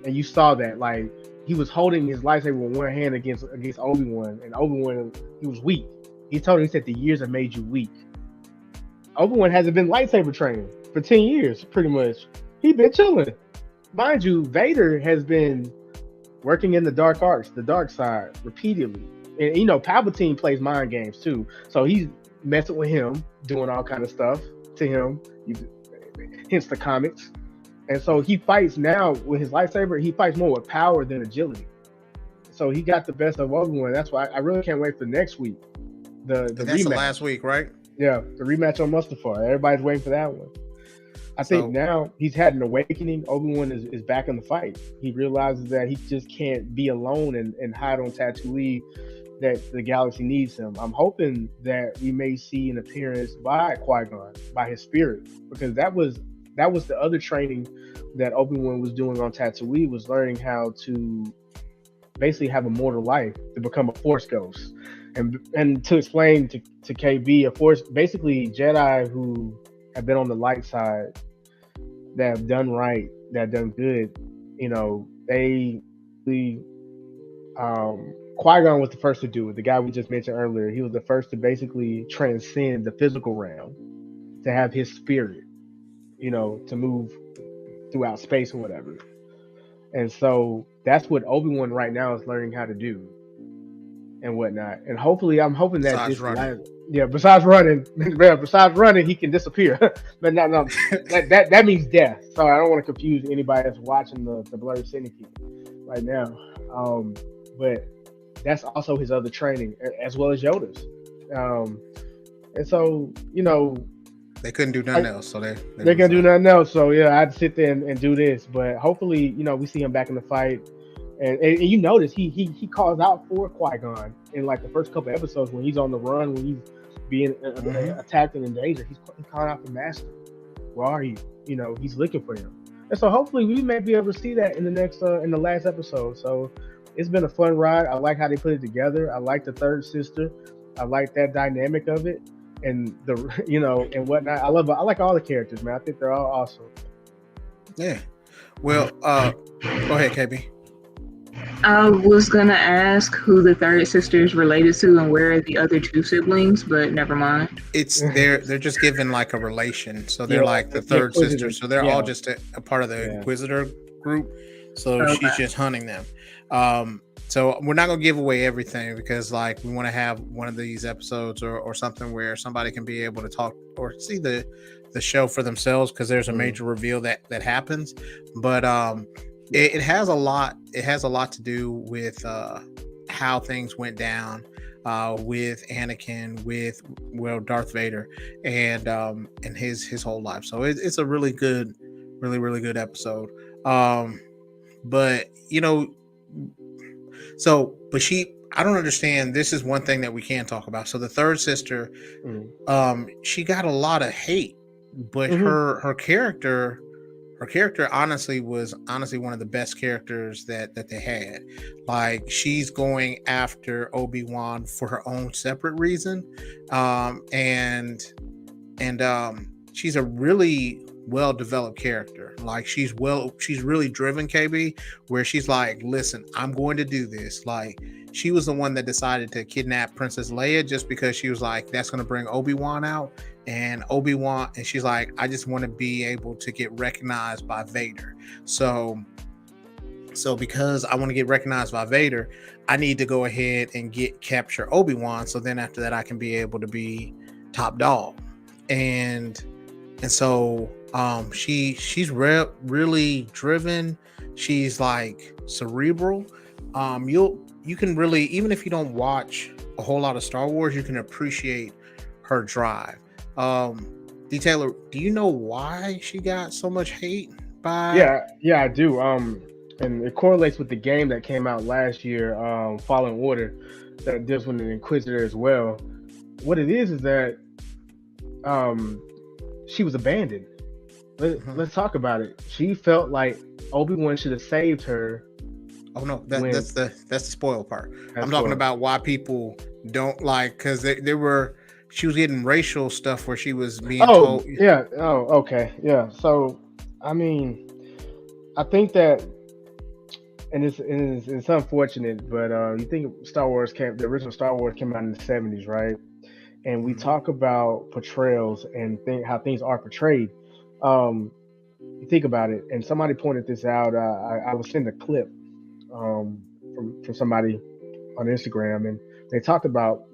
And you saw that, like, he was holding his lightsaber with one hand against Obi-Wan, and Obi-Wan, he was weak. He said the years have made you weak. Obi-Wan hasn't been lightsaber training for 10 years, pretty much. He's been chilling. Mind you, Vader has been working in the dark arts, the dark side, repeatedly. And, Palpatine plays mind games, too. So he's messing with him, doing all kind of stuff to him. Hence the comics. And so he fights now with his lightsaber. He fights more with power than agility. So he got the best of Obi-Wan. That's why I really can't wait for next week. That's rematch. The last week, right? Yeah, the rematch on Mustafar. Everybody's waiting for that one. I think now he's had an awakening. Obi-Wan is back in the fight. He realizes that he just can't be alone and hide on Tatooine, that the galaxy needs him. I'm hoping that we may see an appearance by Qui-Gon, by his spirit, because that was the other training that Obi-Wan was doing on Tatooine, was learning how to basically have a mortal life, to become a Force ghost. And to explain to KB, a Force, basically Jedi who have been on the light side, that have done right, that have done good, Qui-Gon was the first to do it. The guy we just mentioned earlier, he was the first to basically transcend the physical realm, to have his spirit, to move throughout space or whatever. And so that's what Obi-Wan right now is learning how to do. and whatnot. And hopefully, I'm hoping that Besides this running. last, besides running, he can disappear. But no, that means death. So I don't want to confuse anybody that's watching the Blerd Syndicate right now. But that's also his other training, as well as Yoda's. And so, They couldn't do nothing else, so they can do nothing else. So yeah, I had to sit there and do this. But hopefully, we see him back in the fight. And you notice he calls out for Qui-Gon in like the first couple episodes when he's on the run, when he's being attacked and endangered. He's calling out for Master. Where are you? He's looking for him. And so hopefully we may be able to see that in the next in the last episode. So it's been a fun ride. I like how they put it together. I like the third sister. I like that dynamic of it, and and whatnot. I like all the characters, man. I think they're all awesome. Yeah. Well, go ahead, KB. I was gonna ask who the third sister is related to and where are the other two siblings, but never mind. It's they're just given like a relation, so they're like the third sister. So they're all just a part of the Inquisitor group. So she's just hunting them. So we're not gonna give away everything because like we want to have one of these episodes or something where somebody can be able to talk or see the show for themselves because there's a major reveal that happens. But it has a lot. It has a lot to do with how things went down with Anakin, with Darth Vader, and his whole life. So it's a really good, really good episode. But I don't understand. This is one thing that we can talk about. So the third sister, she got a lot of hate, but her character honestly was one of the best characters that they had. Like she's going after Obi Wan for her own separate reason, and she's a really well developed character. Like she's really driven, KB, where she's like, listen, I'm going to do this. Like she was the one that decided to kidnap Princess Leia just because she was like, that's going to bring Obi-Wan out. And Obi-Wan, and she's like, I just want to be able to get recognized by Vader. So because I want to get recognized by Vader, I need to go ahead and capture Obi-Wan. So then after that, I can be able to be top dog. And so she's really driven. She's like cerebral. You can really, even if you don't watch a whole lot of Star Wars, you can appreciate her drive. D. Taylor, do you know why she got so much hate by? Yeah, I do. And it correlates with the game that came out last year, Fallen Order, that deals with an Inquisitor as well. What it is that she was abandoned. Let's talk about it. She felt like Obi-Wan should have saved her. Oh no, that's the spoil part. I'm talking about why people don't like, because she was getting racial stuff where she was being told. Yeah. Oh, okay. Yeah. So, I mean, I think that, and it's unfortunate, but you think the original Star Wars came out in the 70s, right? And we talk about portrayals and how things are portrayed. You think about it, and somebody pointed this out. I was sent a clip from somebody on Instagram, and they talked about,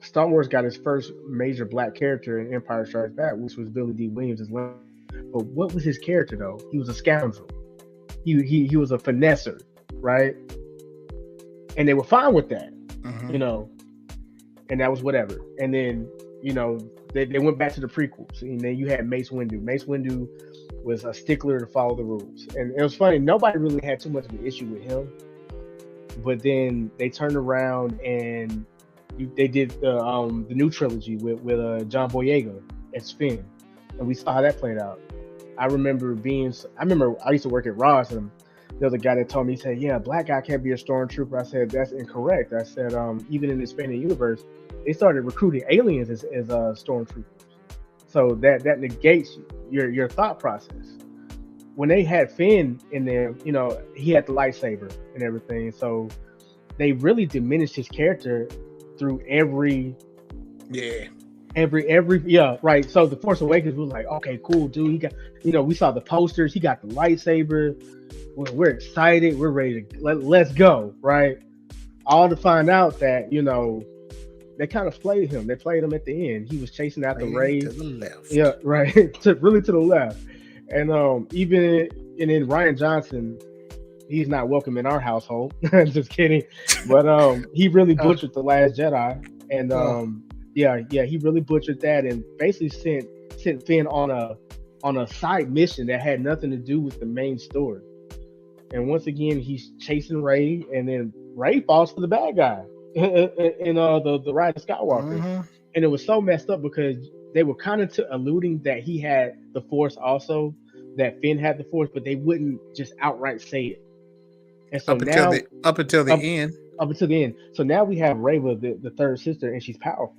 Star Wars got its first major black character in Empire Strikes Back, which was Billy D. Williams. But what was his character though? He was a scoundrel. He was a finesser, right? And they were fine with that, and that was whatever. And then they went back to the prequels, and then you had Mace Windu. Mace Windu was a stickler to follow the rules, and it was funny. Nobody really had too much of an issue with him, but then they turned around and they did the new trilogy with John Boyega as Finn, and we saw how that played out. I remember I used to work at Ross, and the other guy that told me, he said, "Yeah, a black guy can't be a stormtrooper." I said, "That's incorrect." I said, "Even in the expanded universe, they started recruiting aliens as stormtroopers, so that negates your thought process." When they had Finn in there, he had the lightsaber and everything, so they really diminished his character through every right. So the Force Awakens was like, okay, cool, dude. He got, we saw the posters. He got the lightsaber. We're excited. We're ready to let's go, right? all to find out that they kind of played him. They played him at the end. He was chasing after Rey. To the left. Yeah, right. Really to the left. And then Ryan Johnson, he's not welcome in our household. Just kidding. But he really butchered The Last Jedi. And he really butchered that and basically sent Finn on a side mission that had nothing to do with the main story. And once again, he's chasing Rey, and then Rey falls for the bad guy in the Rise of Skywalker. Mm-hmm. And it was so messed up because they were kind of alluding that he had the Force also, that Finn had the Force, but they wouldn't just outright say it. And so up until the end. Up until the end. So now we have Reva, the third sister, and she's powerful.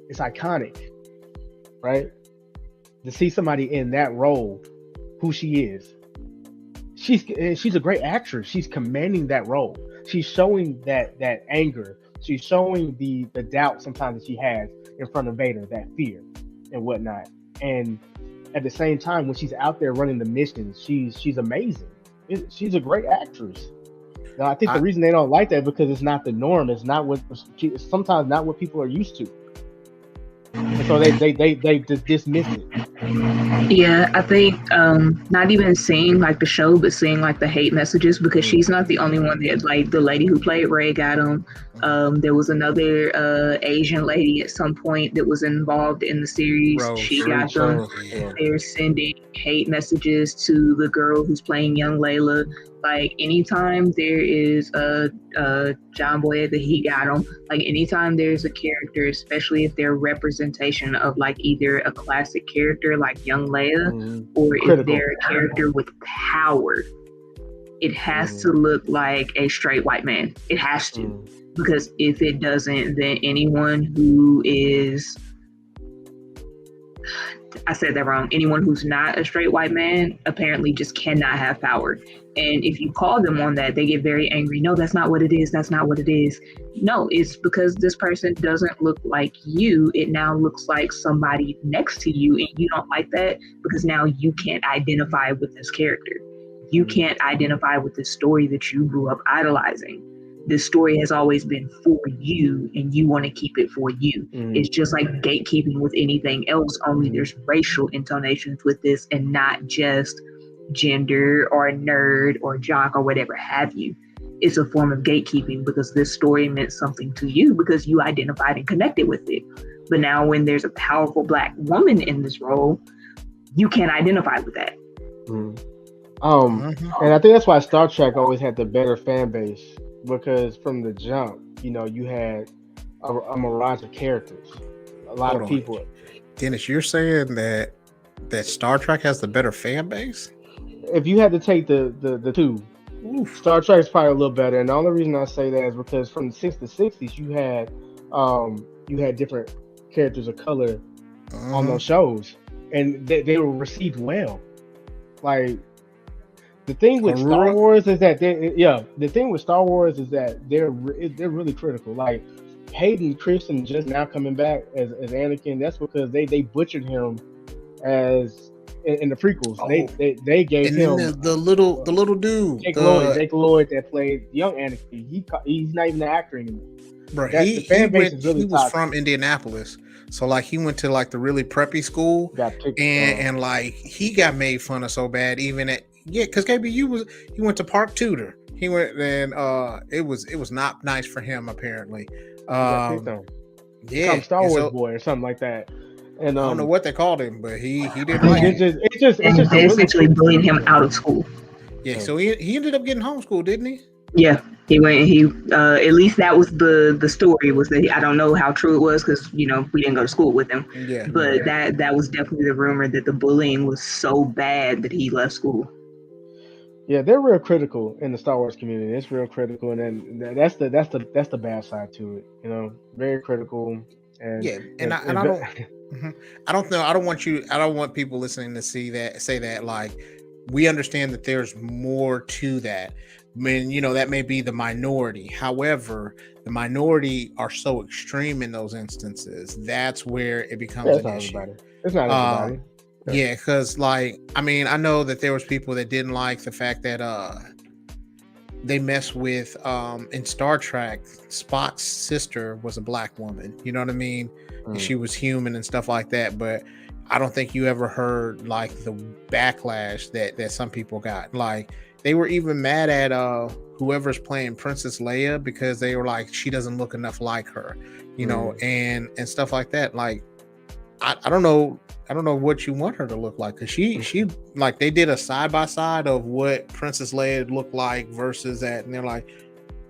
It's iconic, right? To see somebody in that role, who she is. She's a great actress. She's commanding that role. She's showing that anger. She's showing the doubt sometimes that she has in front of Vader, that fear and whatnot. And at the same time, when she's out there running the missions, she's amazing. She's a great actress. Now, I think the reason they don't like that is because it's not the norm. It's sometimes not what people are used to. And so they just dismiss it. Yeah, I think not even seeing like the show, but seeing like the hate messages, because she's not the only one that, like, the lady who played Rey got them. There was another Asian lady at some point that was involved in the series. She got them. They're sending hate messages to the girl who's playing young Layla. Like, anytime there is a John Boyega, he got them. Like, anytime there's a character, especially if they're representation of like either a classic character like young Leia, or if they're a character with power, it has to look like a straight white man. It has to. Because if it doesn't, then anyone who is, I said that wrong, anyone who's not a straight white man apparently just cannot have power. And if you call them on that, they get very angry. No, that's not what it is. That's not what it is. No, it's because this person doesn't look like you. It now looks like somebody next to you, and you don't like that because now you can't identify with this character. You can't identify with the story that you grew up idolizing. This story has always been for you, and you want to keep it for you. It's just like gatekeeping with anything else, only there's racial intonations with this and not just gender or nerd or jock or whatever have you. It's a form of gatekeeping because this story meant something to you because you identified and connected with it. But now when there's a powerful Black woman in this role, you can't identify with that. And I think that's why Star Trek always had the better fan base, because from the jump, you had a mirage of characters, a lot of people. Dennis, you're saying that Star Trek has the better fan base? If you had to take the two, Star Trek is probably a little better. And the only reason I say that is because from the 60s, you had different characters of color on those shows, and they were received well. Like, the thing with Star Wars is that they're really critical. Like, Hayden Christensen just now coming back as Anakin. That's because they butchered him as in the prequels. They gave him the little dude, Jake Lloyd that played young Anakin. He's not even an actor anymore. Bro, he was from Indianapolis, so like he went to like the really preppy school, and like he got made fun of so bad, even at because KB he went to Park Tudor. He went and it was not nice for him apparently. Star Wars boy or something like that. And I don't know what they called him, but he didn't like it. It's just they essentially bullied him out of school. Yeah, so he ended up getting homeschooled, didn't he? Yeah, he went. At least that was the story. Was that I don't know how true it was because we didn't go to school with him. Yeah, but that was definitely the rumor that the bullying was so bad that he left school. Yeah, they're real critical in the Star Wars community. It's real critical, and then that's the bad side to it. Very critical. And I don't want people listening to say that like we understand that there's more to that. I mean, that may be the minority. However, the minority are so extreme in those instances. That's where it becomes an issue. It's not everybody. Yeah, because like I mean, I know that there was people that didn't like the fact that they mess with in Star Trek, Spock's sister was a black woman. You know what I mean? And she was human and stuff like that. But I don't think you ever heard like the backlash that some people got. Like they were even mad at whoever's playing Princess Leia because they were like, she doesn't look enough like her, you know, and stuff like that. Like I don't know what you want her to look like, because she like they did a side by side of what Princess Leia looked like versus that, and they're like,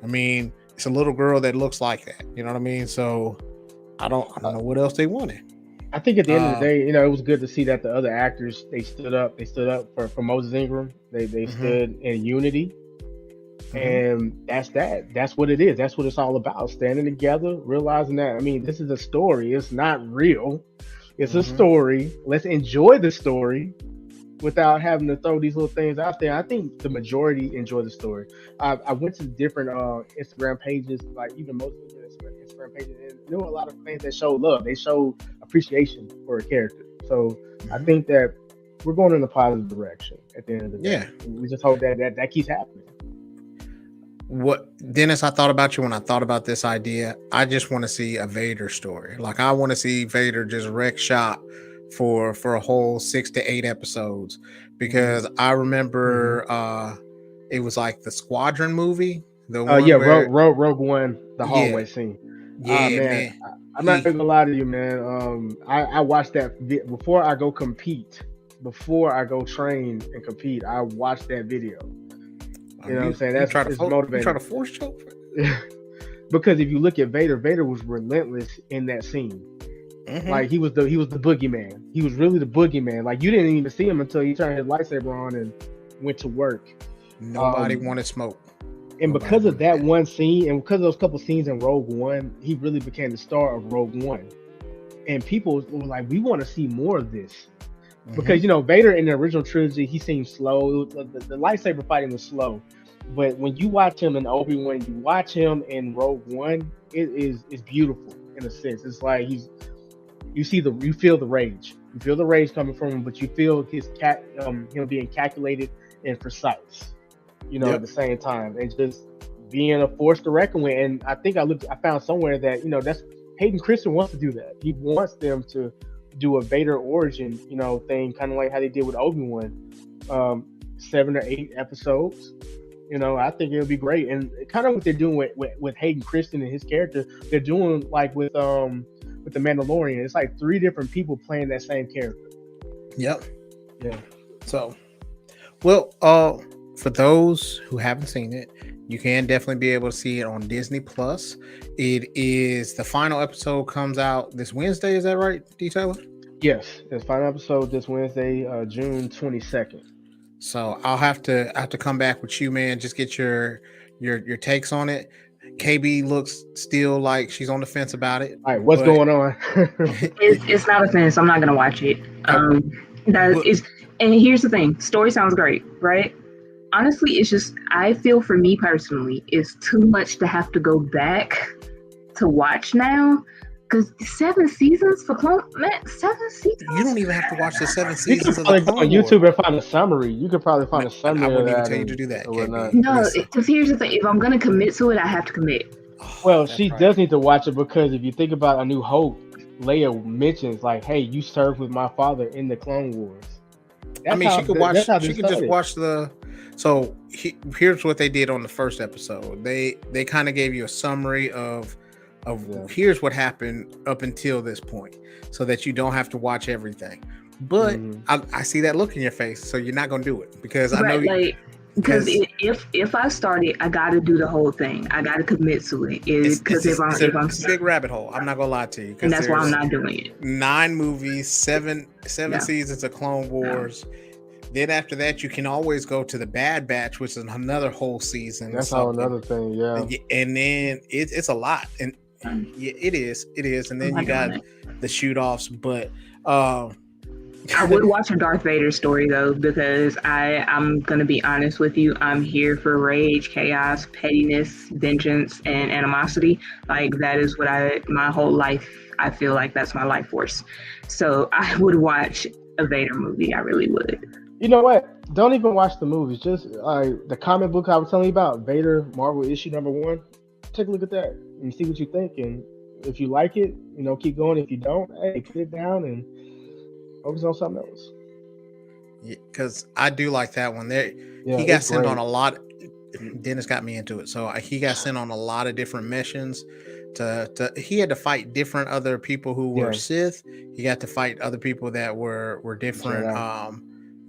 I mean, it's a little girl that looks like that, you know what I mean? So I don't know what else they wanted. I think at the end of the day, you know, it was good to see that the other actors, they stood up for Moses Ingram. They stood in unity. And that's what it is. That's what it's all about. Standing together, realizing that, I mean, this is a story. It's not real. It's a story. Let's enjoy the story without having to throw these little things out there. I think the majority enjoy the story. I went to different Instagram pages, like even most of the Instagram pages, and there were a lot of fans that showed love. They showed appreciation for a character. So I think that we're going in a positive direction at the end of the day. Yeah. We just hope that keeps happening. What, Dennis, I thought about you when I thought about this idea. I just want to see a Vader story. Like I want to see Vader just wreck shop for a whole 6 to 8 episodes, because I remember it was like the Squadron movie. The one Rogue One, the hallway scene. Yeah, man. I'm not gonna lie to you, man. I watched that before I go compete. Before I go train and compete, I watched that video. You know what I'm saying? That's motivating. You try to force choke? Because if you look at Vader was relentless in that scene. Like he was the boogeyman. He was really the boogeyman. Like you didn't even see him until he turned his lightsaber on and went to work. Nobody wanted smoke. And because of that one scene, and because of those couple scenes in Rogue One, he really became the star of Rogue One. And people were like, we want to see more of this. Because, you know, Vader in the original trilogy, he seemed slow. The lightsaber fighting was slow. But when you watch him in Obi Wan, you watch him in Rogue One, it's beautiful in a sense. It's like you feel the rage. You feel the rage coming from him, but you feel him being calculated and precise, you know, at the same time, and just being a force to reckon with. And I think I found somewhere that, you know, that's Hayden Christensen wants to do that. He wants them to do a Vader origin, you know, thing, kind of like how they did with Obi Wan, 7 or 8 episodes. You know, I think it'll be great, and kind of what they're doing with Hayden Christensen and his character, they're doing like with the Mandalorian. It's like 3 different people playing that same character. Yep. Yeah. So, well, for those who haven't seen it, you can definitely be able to see it on Disney Plus. It is the final episode comes out this Wednesday. Is that right, D. Taylor? Yes, the final episode this Wednesday, June 22nd. So I'll have to come back with you, man. Just get your takes on it. KB looks still like she's on the fence about it. All right, what's going on? It's not a fence. I'm not gonna watch it. And here's the thing: story sounds great, right? Honestly, it's just, I feel for me personally, it's too much to have to go back to watch now. Because 7 seasons for Clone, man, 7 seasons. You don't even have to watch the 7 seasons of the Clone on YouTube and find a summary. You could probably find a summary. I wouldn't even tell you to do that. No, because here's the thing: if I'm gonna commit to it, I have to commit. Well, she does need to watch it, because if you think about A New Hope, Leia mentions like, "Hey, you served with my father in the Clone Wars." She could watch. She could just watch the. So here's what they did on the first episode. They kind of gave you a summary of here's what happened up until this point, so that you don't have to watch everything. But I see that look in your face, so you're not gonna do it, because I know because if I start it, I got to do the whole thing. I got to commit to it. Because if I'm a big rabbit hole, I'm not gonna lie to you. And that's why I'm not doing it. 9 movies, 7 seasons of Clone Wars. Yeah. Then after that, you can always go to the Bad Batch, which is another whole season. That's all another thing, yeah. And then it's a lot, and it is. And then you got the shoot-offs, but I would watch a Darth Vader story though, because I'm gonna be honest with you. I'm here for rage, chaos, pettiness, vengeance, and animosity. Like that is what my whole life. I feel like that's my life force. So I would watch a Vader movie. I really would. You know what? Don't even watch the movies. Just the comic book I was telling you about, Vader Marvel issue #1. Take a look at that and see what you think. And if you like it, keep going. If you don't, hey, put it down and focus on something else. Because I do like that one. There, Yeah, he got it's sent great. on a lot. Dennis got me into it, so he got sent on a lot of different missions. He had to fight different other people who were Yeah. Sith. He got to fight other people that were different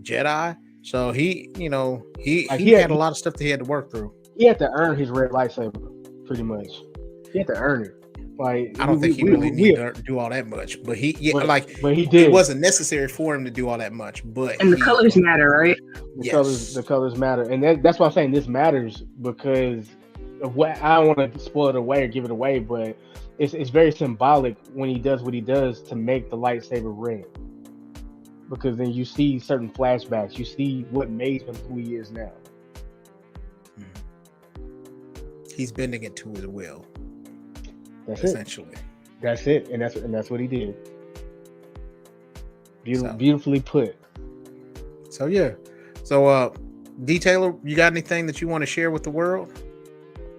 Jedi. So he had a lot of stuff that he had to work through. He had to earn his red lightsaber, pretty much. He had to earn it. Like, I don't think he really needed to do all that much, but he did. It wasn't necessary for him to do all that much, but the colors matter, right? The colors matter, and that's why I'm saying this matters, because of what I don't want to spoil it away or give it away, but it's very symbolic when he does what he does to make the lightsaber red, because then you see certain flashbacks, you see what made him who he is now. He's bending it to his will. That's essentially. That's it, and that's what he did. Beautifully put. So yeah. So D-Taylor, you got anything that you want to share with the world?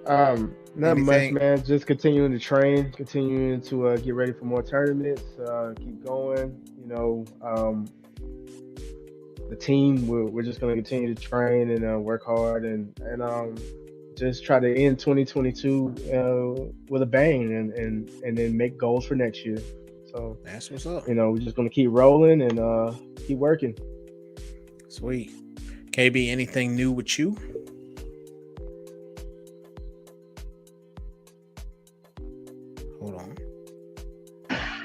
Not much, man. Just continuing to train, continuing to get ready for more tournaments, keep going. The team, we're just going to continue to train and work hard and just try to end 2022 with a bang and then make goals for next year. So that's what's up. We're just going to keep rolling and keep working. Sweet. KB, anything new with you? Hold on.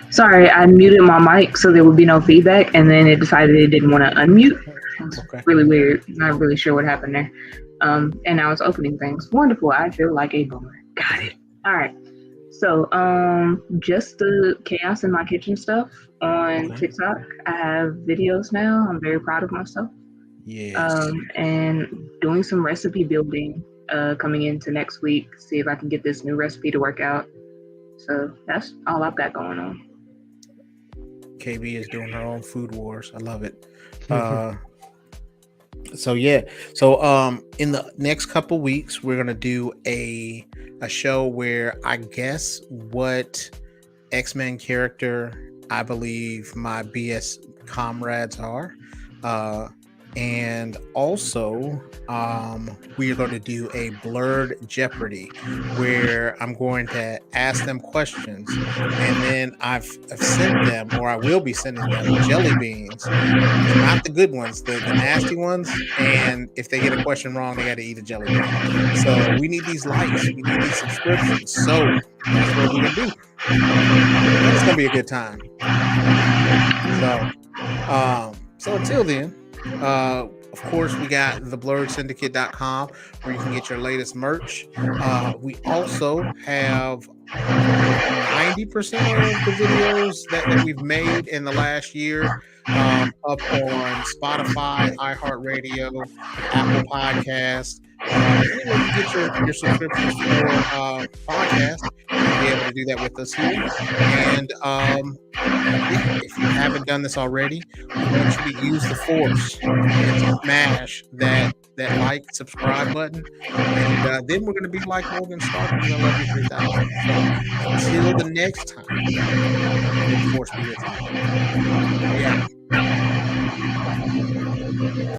Sorry, I muted my mic so there would be no feedback, and then it decided it didn't want to unmute. It's really weird. Not really sure what happened there. And now it's opening things. Wonderful. I feel like a boomer. Got it. All right. So, just the chaos in my kitchen stuff on TikTok. I have videos now. I'm very proud of myself. Yes. And doing some recipe building coming into next week. See if I can get this new recipe to work out. So that's all I've got going on. KB is doing her own food wars. I love it. So yeah. So in the next couple weeks, we're gonna do a show where I guess what X-Men character I believe my BS comrades are. And also, we are going to do a Blerd Jeopardy where I'm going to ask them questions, and then I've sent them, or I will be sending them, jelly beans, not the good ones, the nasty ones. And if they get a question wrong, they got to eat a jelly bean. So we need these likes, we need these subscriptions. So that's what we're gonna do. It's gonna be a good time. So until then. Of course, we got the blerdsyndicate.com where you can get your latest merch. We also have 90% of the videos that we've made in the last year up on Spotify, iHeartRadio, Apple Podcasts. You get your subscriptions for podcasts. You'll be able to do that with us here. And if you haven't done this already, we want you to use the Force and smash that like, subscribe button. And then we're going to be like Morgan Stark. We're going to love you 3,000. So until the next time, may the Force be with you. Yeah.